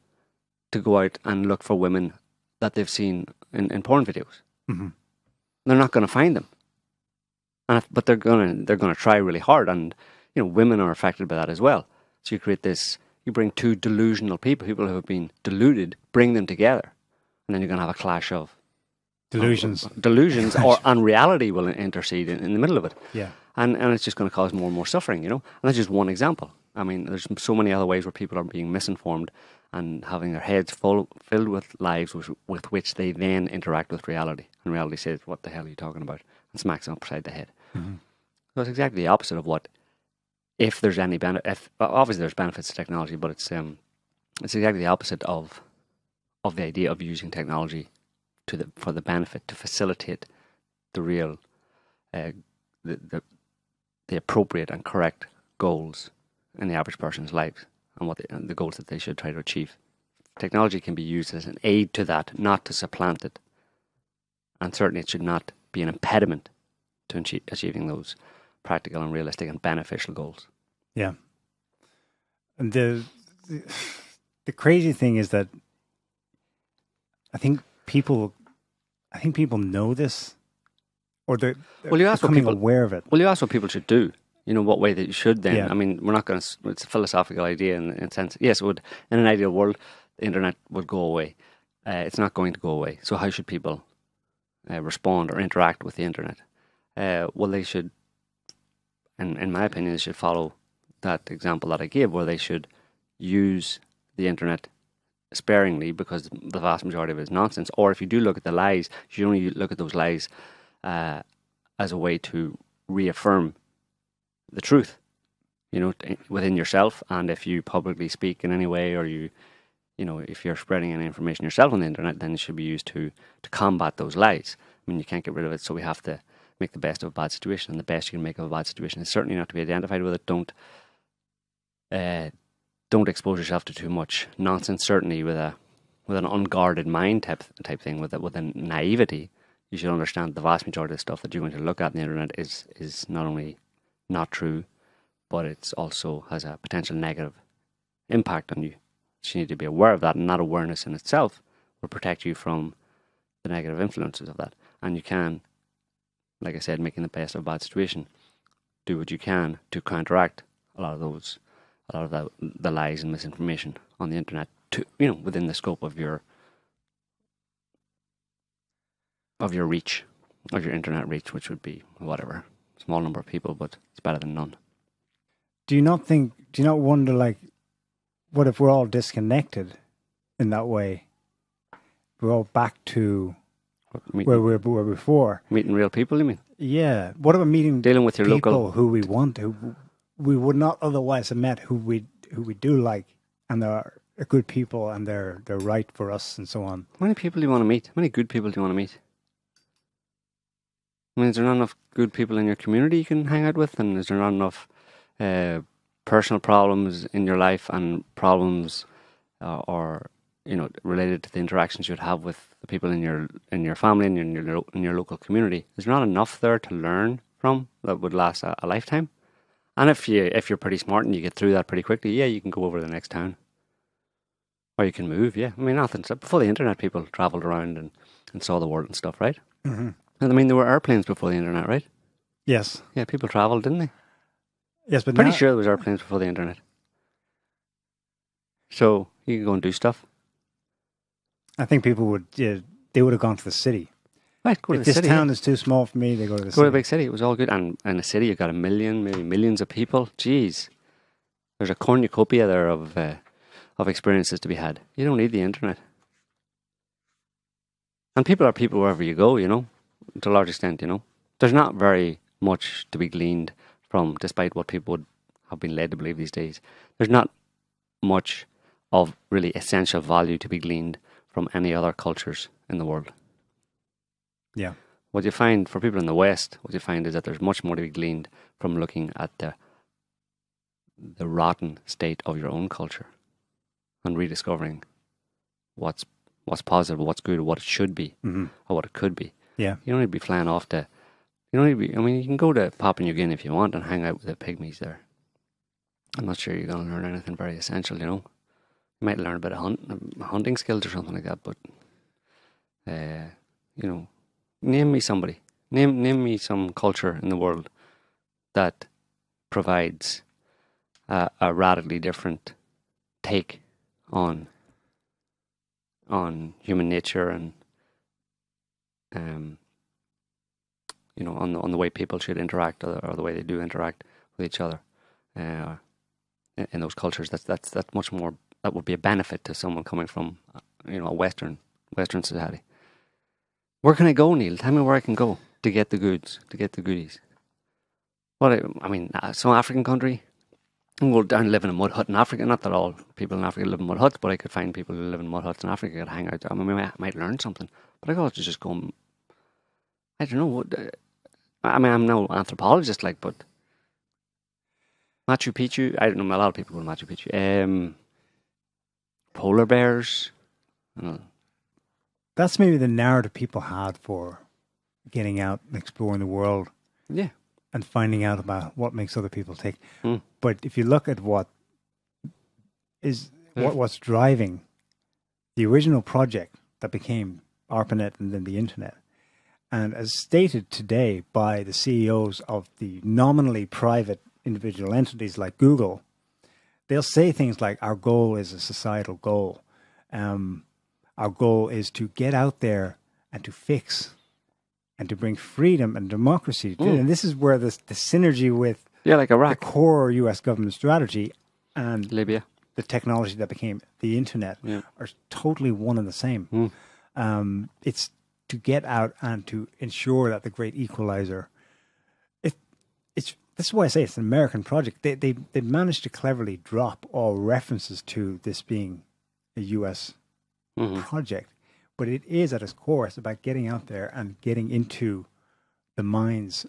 to go out and look for women that they've seen in porn videos. They're not going to find them, but they're going to try really hard. And you know, women are affected by that as well. So you bring two delusional people who have been deluded, bring them together, and then you're going to have a clash of delusions, and reality will intercede in the middle of it. Yeah, and it's just going to cause more and more suffering. You know, and that's just one example. I mean, there's so many other ways where people are being misinformed and having their heads filled with lies with which they then interact with reality. And reality says, "What the hell are you talking about?" and smacks them upside the head. So it's exactly the opposite of what, if there's any benefit. Obviously, there's benefits to technology, but it's it's exactly the opposite of the idea of using technology for the benefit, to facilitate the real, the appropriate and correct goals in the average person's life, and the goals that they should try to achieve. Technology can be used as an aid to that, not to supplant it. And certainly it should not be an impediment to achieving those practical and realistic and beneficial goals. Yeah. And the crazy thing is that I think people know this, or they're becoming aware of it. Well, you ask what people should do. You know, what way they should then. Yeah. I mean, we're not going to, it's a philosophical idea in a sense. Yes, it would, in an ideal world, the internet would go away. It's not going to go away. So how should people respond or interact with the internet? Well, they should, in my opinion, they should follow that example that I gave, where they should use the internet sparingly, because the vast majority of it is nonsense. Or if you do look at the lies, you should only look at those lies as a way to reaffirm the truth, you know, within yourself. And if you publicly speak in any way, or you know, if you're spreading any information yourself on the internet, then it should be used to combat those lies. I mean, you can't get rid of it, so we have to make the best of a bad situation, and the best you can make of a bad situation is certainly not to be identified with it. Don't expose yourself to too much nonsense. Certainly with an unguarded mind type thing, with a naivety, you should understand the vast majority of the stuff that you're going to look at on the internet is not only not true, but it's also has a potential negative impact on you. So you need to be aware of that, and that awareness in itself will protect you from the negative influences of that. And you can, like I said, making the best of a bad situation, do what you can to counteract a lot of the lies and misinformation on the internet, to, you know, within the scope of your reach, of your internet reach, which would be whatever, small number of people, but it's better than none. Do you not wonder, like, what if we're all disconnected in that way? We're all back to where we were before. Meeting real people, you mean? Yeah. What about dealing with your people local who we want, who we would not otherwise have met, who we do like, and they're good people, and they're right for us, and so on? How many people do you want to meet? How many good people do you want to meet? I mean, is there not enough good people in your community you can hang out with? And is there not enough personal problems in your life, and problems or, you know, related to the interactions you'd have with the people in your family and in your local community? Is there not enough there to learn from that would last a lifetime? And if you're pretty smart and you get through that pretty quickly, yeah, you can go over to the next town, or you can move. Yeah, I mean, nothing. So before the internet, people travelled around and saw the world and stuff, right? Mm-hmm. And I mean, there were airplanes before the internet, right? Yes. Yeah, people travelled, didn't they? Yes, but pretty sure there was airplanes before the internet. So you can go and do stuff. I think people would have gone to the city. Right, go to if the this city. town is too small for me, they go to the city. Go to a big city. It was all good. And in a city, you've got 1 million, maybe millions of people. Jeez. There's a cornucopia there of experiences to be had. You don't need the internet. And people are people wherever you go, you know, to a large extent, you know. There's not very much to be gleaned from, despite what people would have been led to believe these days. There's not much of really essential value to be gleaned from any other cultures in the world. Yeah. What you find, for people in the West, what you find is that there's much more to be gleaned from looking at the rotten state of your own culture and rediscovering what's positive, what's good, what it should be, mm-hmm. or what it could be. Yeah. You don't need to be flying off to, you don't need to be, I mean, you can go to Papua New Guinea if you want and hang out with the pygmies there. I'm not sure you're going to learn anything very essential, you know. You might learn a bit of hunting skills or something like that, but, you know, name me somebody. Name me some culture in the world that provides a radically different take on human nature and you know, on the way people should interact, or the way they do interact with each other in those cultures. That's much more. That would be a benefit to someone coming from, you know, a Western society. Where can I go, Neil? Tell me where I can go to get the goods, to get the goodies. I mean, some African country, can go down and live in a mud hut in Africa. Not that all people in Africa live in mud huts, but I could find people who live in mud huts in Africa that hang out there. I mean, I might learn something. But I could also just go, I don't know. I mean, I'm no anthropologist, like, but Machu Picchu, I don't know, a lot of people go to Machu Picchu. Polar bears. That's maybe the narrative people had for getting out and exploring the world. Yeah. And finding out about what makes other people tick. But if you look at what's driving the original project that became ARPANET and then the internet, and as stated today by the CEOs of the nominally private individual entities like Google, they'll say things like, our goal is a societal goal. Our goal is to get out there and to fix and to bring freedom and democracy. And this is where the synergy with like Iraq, the core US government strategy and Libya, the technology that became the internet are totally one and the same. It's to get out and to ensure that the great equalizer, this is why I say it's an American project. They managed to cleverly drop all references to this being a US project. But it is at its core, it's about getting out there and getting into the minds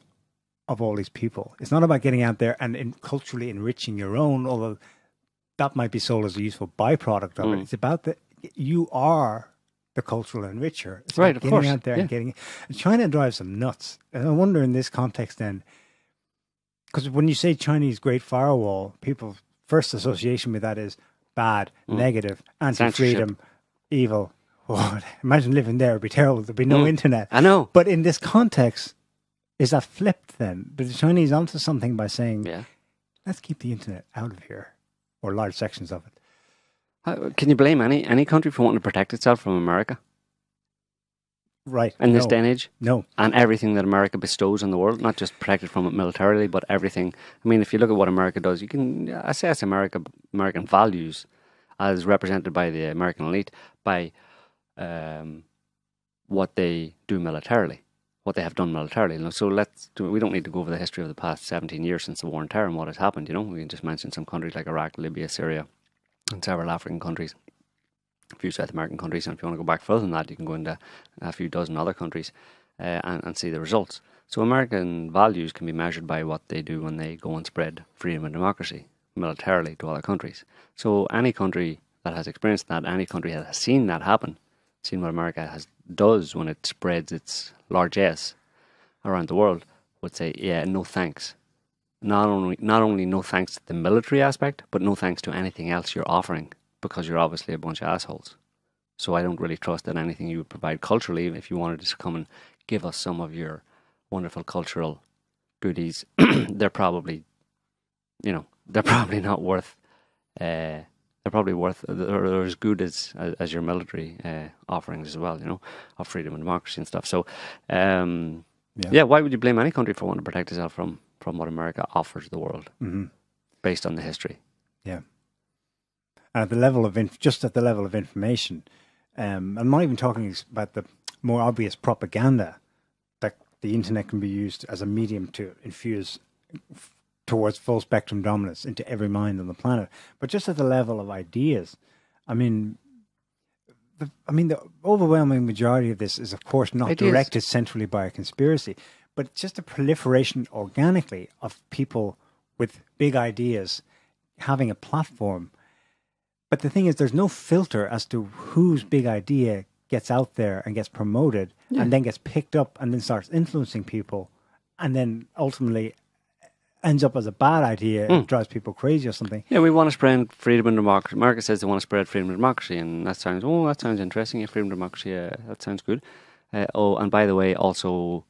of all these people. It's not about getting out there and culturally enriching your own, although that might be sold as a useful byproduct of it. It's about you are the cultural enricher. It's right, about of course. Getting out there and getting. And China drives them nuts. And I wonder in this context then, because when you say Chinese Great Firewall, people's first association with that is bad, negative, anti-freedom, evil. Oh, imagine living there. It'd be terrible. There'd be no internet. I know. But in this context, is that flipped then? But the Chinese onto something by saying, let's keep the internet out of here, or large sections of it. Can you blame any country for wanting to protect itself from America? Right. In this day and age? No. And everything that America bestows on the world, not just protected from it militarily, but everything. I mean, if you look at what America does, I say it's American values as represented by the American elite, by what they do militarily, what they have done militarily. So we don't need to go over the history of the past 17 years since the war on terror and what has happened. We can just mention some countries like Iraq, Libya, Syria, and several African countries, a few South American countries, and if you want to go back further than that, you can go into a few dozen other countries and see the results. So American values can be measured by what they do when they go and spread freedom and democracy militarily to other countries. So any country that has experienced that, any country that has seen that happen, seen what America does when it spreads its largesse around the world, would say, no thanks. Not only no thanks to the military aspect, but no thanks to anything else you're offering, because you're obviously a bunch of assholes. So I don't really trust that anything you would provide culturally, if you wanted to come and give us some of your wonderful cultural goodies, they're probably not worth. They're probably worth, they're as good as your military offerings as well, of freedom and democracy and stuff. So, why would you blame any country for wanting to protect itself from what America offers the world, based on the history? Yeah. And at the level of information, I'm not even talking about the more obvious propaganda that the internet can be used as a medium to infuse towards full spectrum dominance into every mind on the planet, but just at the level of ideas. I mean, the overwhelming majority of this is, of course, not directed centrally by a conspiracy, but just a proliferation organically of people with big ideas having a platform. But the thing is, there's no filter as to whose big idea gets out there and gets promoted and then gets picked up and then starts influencing people and then ultimately ends up as a bad idea and drives people crazy or something. Yeah, we want to spread freedom and democracy. America says they want to spread freedom and democracy, and that sounds interesting. Freedom and democracy, that sounds good. And by the way, also,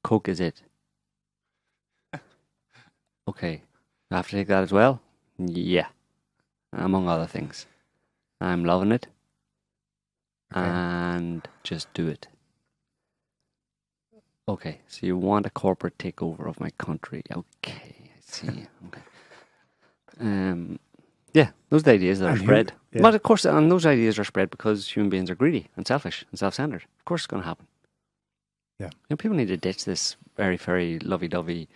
Coke is it. Okay, I have to take that as well? Yeah, among other things. I'm loving it. Okay. And just do it. Okay, so you want a corporate takeover of my country. Okay, I see. Okay. Those are the ideas that are spread. But of course, and those ideas are spread because human beings are greedy and selfish and self-centered. Of course it's going to happen. Yeah. People need to ditch this very, very lovey-dovey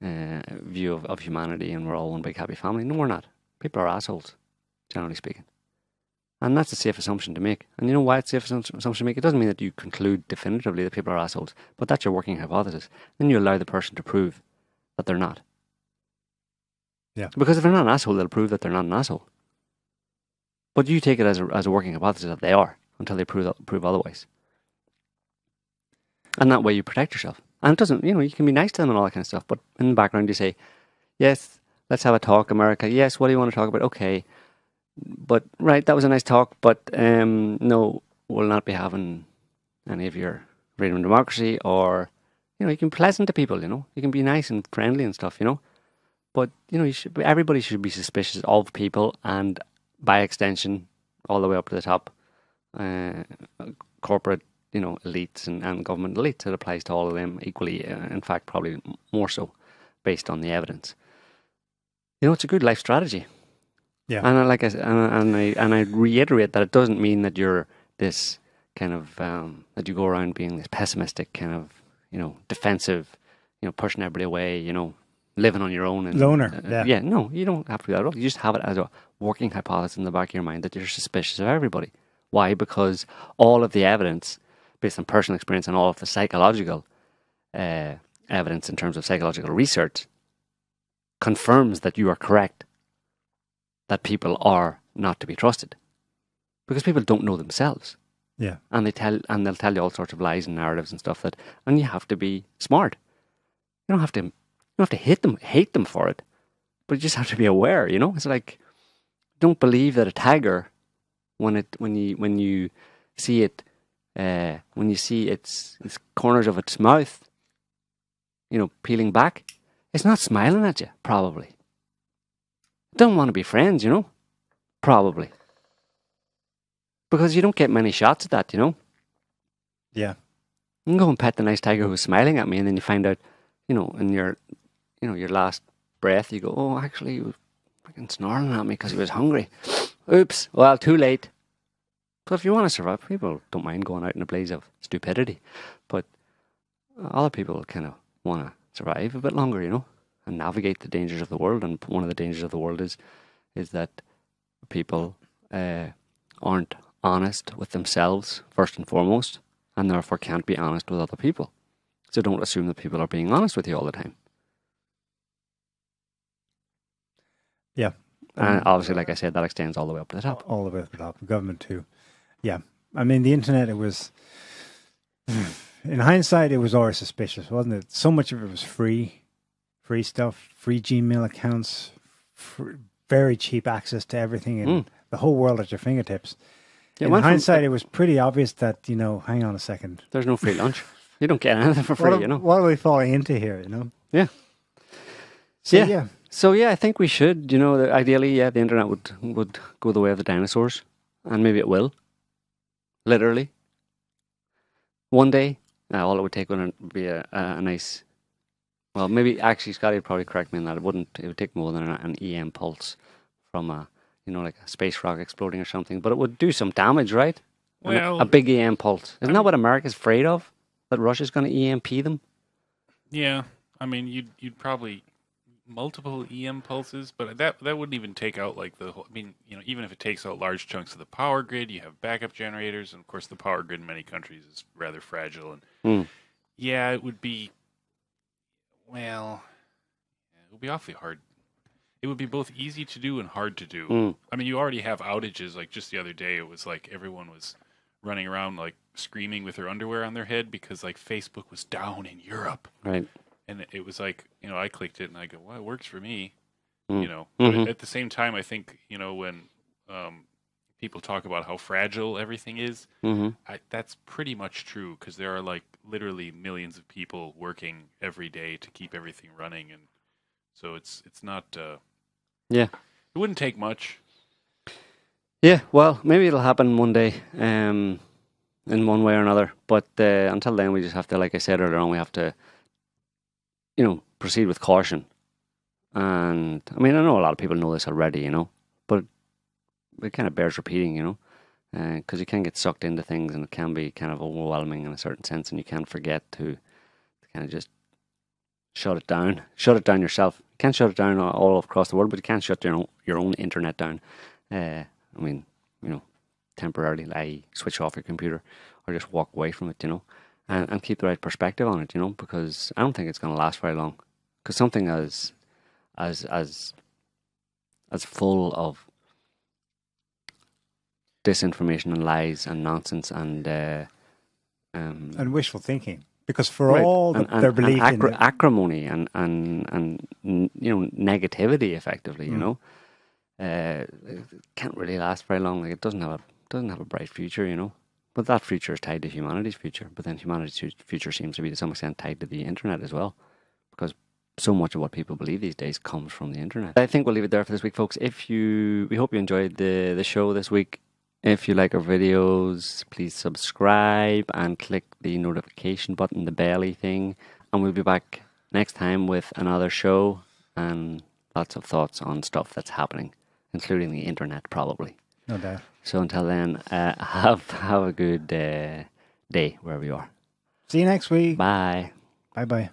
view of humanity, and we're all one big happy family. No, we're not. People are assholes, generally speaking. And that's a safe assumption to make. And you know why it's a safe assumption to make? It doesn't mean that you conclude definitively that people are assholes, but that's your working hypothesis. Then you allow the person to prove that they're not. Yeah. Because if they're not an asshole, they'll prove that they're not an asshole. But you take it as a working hypothesis that they are until they prove otherwise. And that way you protect yourself. And it doesn't, you can be nice to them and all that kind of stuff, but in the background you say, yes, let's have a talk, America. Yes, what do you want to talk about? Okay. But, right, that was a nice talk, but no, we'll not be having any of your freedom and democracy, or, you can be pleasant to people, you can be nice and friendly and stuff, But, everybody should be suspicious of people, and by extension, all the way up to the top, corporate, elites and government elites. It applies to all of them equally. In fact, probably more so, based on the evidence. It's a good life strategy. Yeah. And like I said, and I reiterate that it doesn't mean that you're this kind of that you go around being this pessimistic kind of defensive, pushing everybody away, living on your own and loner. Yeah, no, you don't have to do that at all. You just have it as a working hypothesis in the back of your mind that you're suspicious of everybody. Why? Because all of the evidence, based on personal experience, and all of the psychological evidence in terms of psychological research, confirms that you are correct. That people are not to be trusted, because people don't know themselves. Yeah, and they'll tell you all sorts of lies and narratives and stuff and you have to be smart. You don't have to hate them for it, but you just have to be aware. It's like, don't believe that a tiger when you see it when you see its corners of its mouth, peeling back, it's not smiling at you, probably. Don't want to be friends, probably, because you don't get many shots at that, Yeah. You can go and pet the nice tiger who's smiling at me, and then you find out, in your last breath, you go, oh, actually, he was fucking snarling at me because he was hungry. Oops, well, too late. But if you want to survive, people don't mind going out in a blaze of stupidity, but other people kind of want to survive a bit longer, and navigate the dangers of the world. And one of the dangers of the world is that people aren't honest with themselves first and foremost, and therefore can't be honest with other people. So don't assume that people are being honest with you all the time. Yeah. And obviously, like I said, that extends all the way up to the top. All the way up to the top. Government too. Yeah. I mean, the internet, it was, in hindsight, it was always suspicious, wasn't it? So much of it was free stuff, free Gmail accounts, very cheap access to everything, and the whole world at your fingertips. Yeah, in hindsight, it was pretty obvious that, hang on a second. There's no free lunch. You don't get anything for free, What are we falling into here, Yeah. So, I think we should, ideally, the internet would go the way of the dinosaurs. And maybe it will. Literally. One day, all it would take would be a nice... Well, maybe, actually, Scotty would probably correct me on that. It would take more than an EM pulse from like a space rock exploding or something. But it would do some damage, right? Well... A big EM pulse. Isn't that what America's afraid of? That Russia's going to EMP them? Yeah. I mean, you'd probably... multiple EM pulses, but that wouldn't even take out like the whole... I mean, even if it takes out large chunks of the power grid, you have backup generators, and of course the power grid in many countries is rather fragile. And yeah, it would be... Well, it would be awfully hard. It would be both easy to do and hard to do. I mean, you already have outages. Like just the other day, it was like everyone was running around like screaming with their underwear on their head because like Facebook was down in Europe. Right. And it was like, I clicked it and I go, well, it works for me, Mm-hmm. But at the same time, I think, when people talk about how fragile everything is, that's pretty much true, because there are like literally millions of people working every day to keep everything running. And so it's not, it wouldn't take much. Yeah, well, maybe it'll happen one day, in one way or another. But until then, we just have to, like I said earlier on, we have to, proceed with caution. And, I mean, I know a lot of people know this already, but it kind of bears repeating, because you can get sucked into things and it can be kind of overwhelming in a certain sense, and you can forget to kind of just shut it down. Shut it down yourself. You can't shut it down all across the world, but you can't shut your own internet down. I mean, temporarily, like switch off your computer or just walk away from it, and keep the right perspective on it, because I don't think it's going to last very long. Because something as full of disinformation and lies and nonsense and wishful thinking, because for all their belief in acrimony and negativity, effectively, it can't really last very long. Like, it doesn't have a bright future, but that future is tied to humanity's future. But then humanity's future seems to be to some extent tied to the internet as well, because so much of what people believe these days comes from the internet. I think we'll leave it there for this week, folks. We hope you enjoyed the show this week. If you like our videos, please subscribe and click the notification button, the belly thing. And we'll be back next time with another show and lots of thoughts on stuff that's happening, including the internet, probably. No doubt. So until then, have a good day wherever you are. See you next week. Bye. Bye-bye.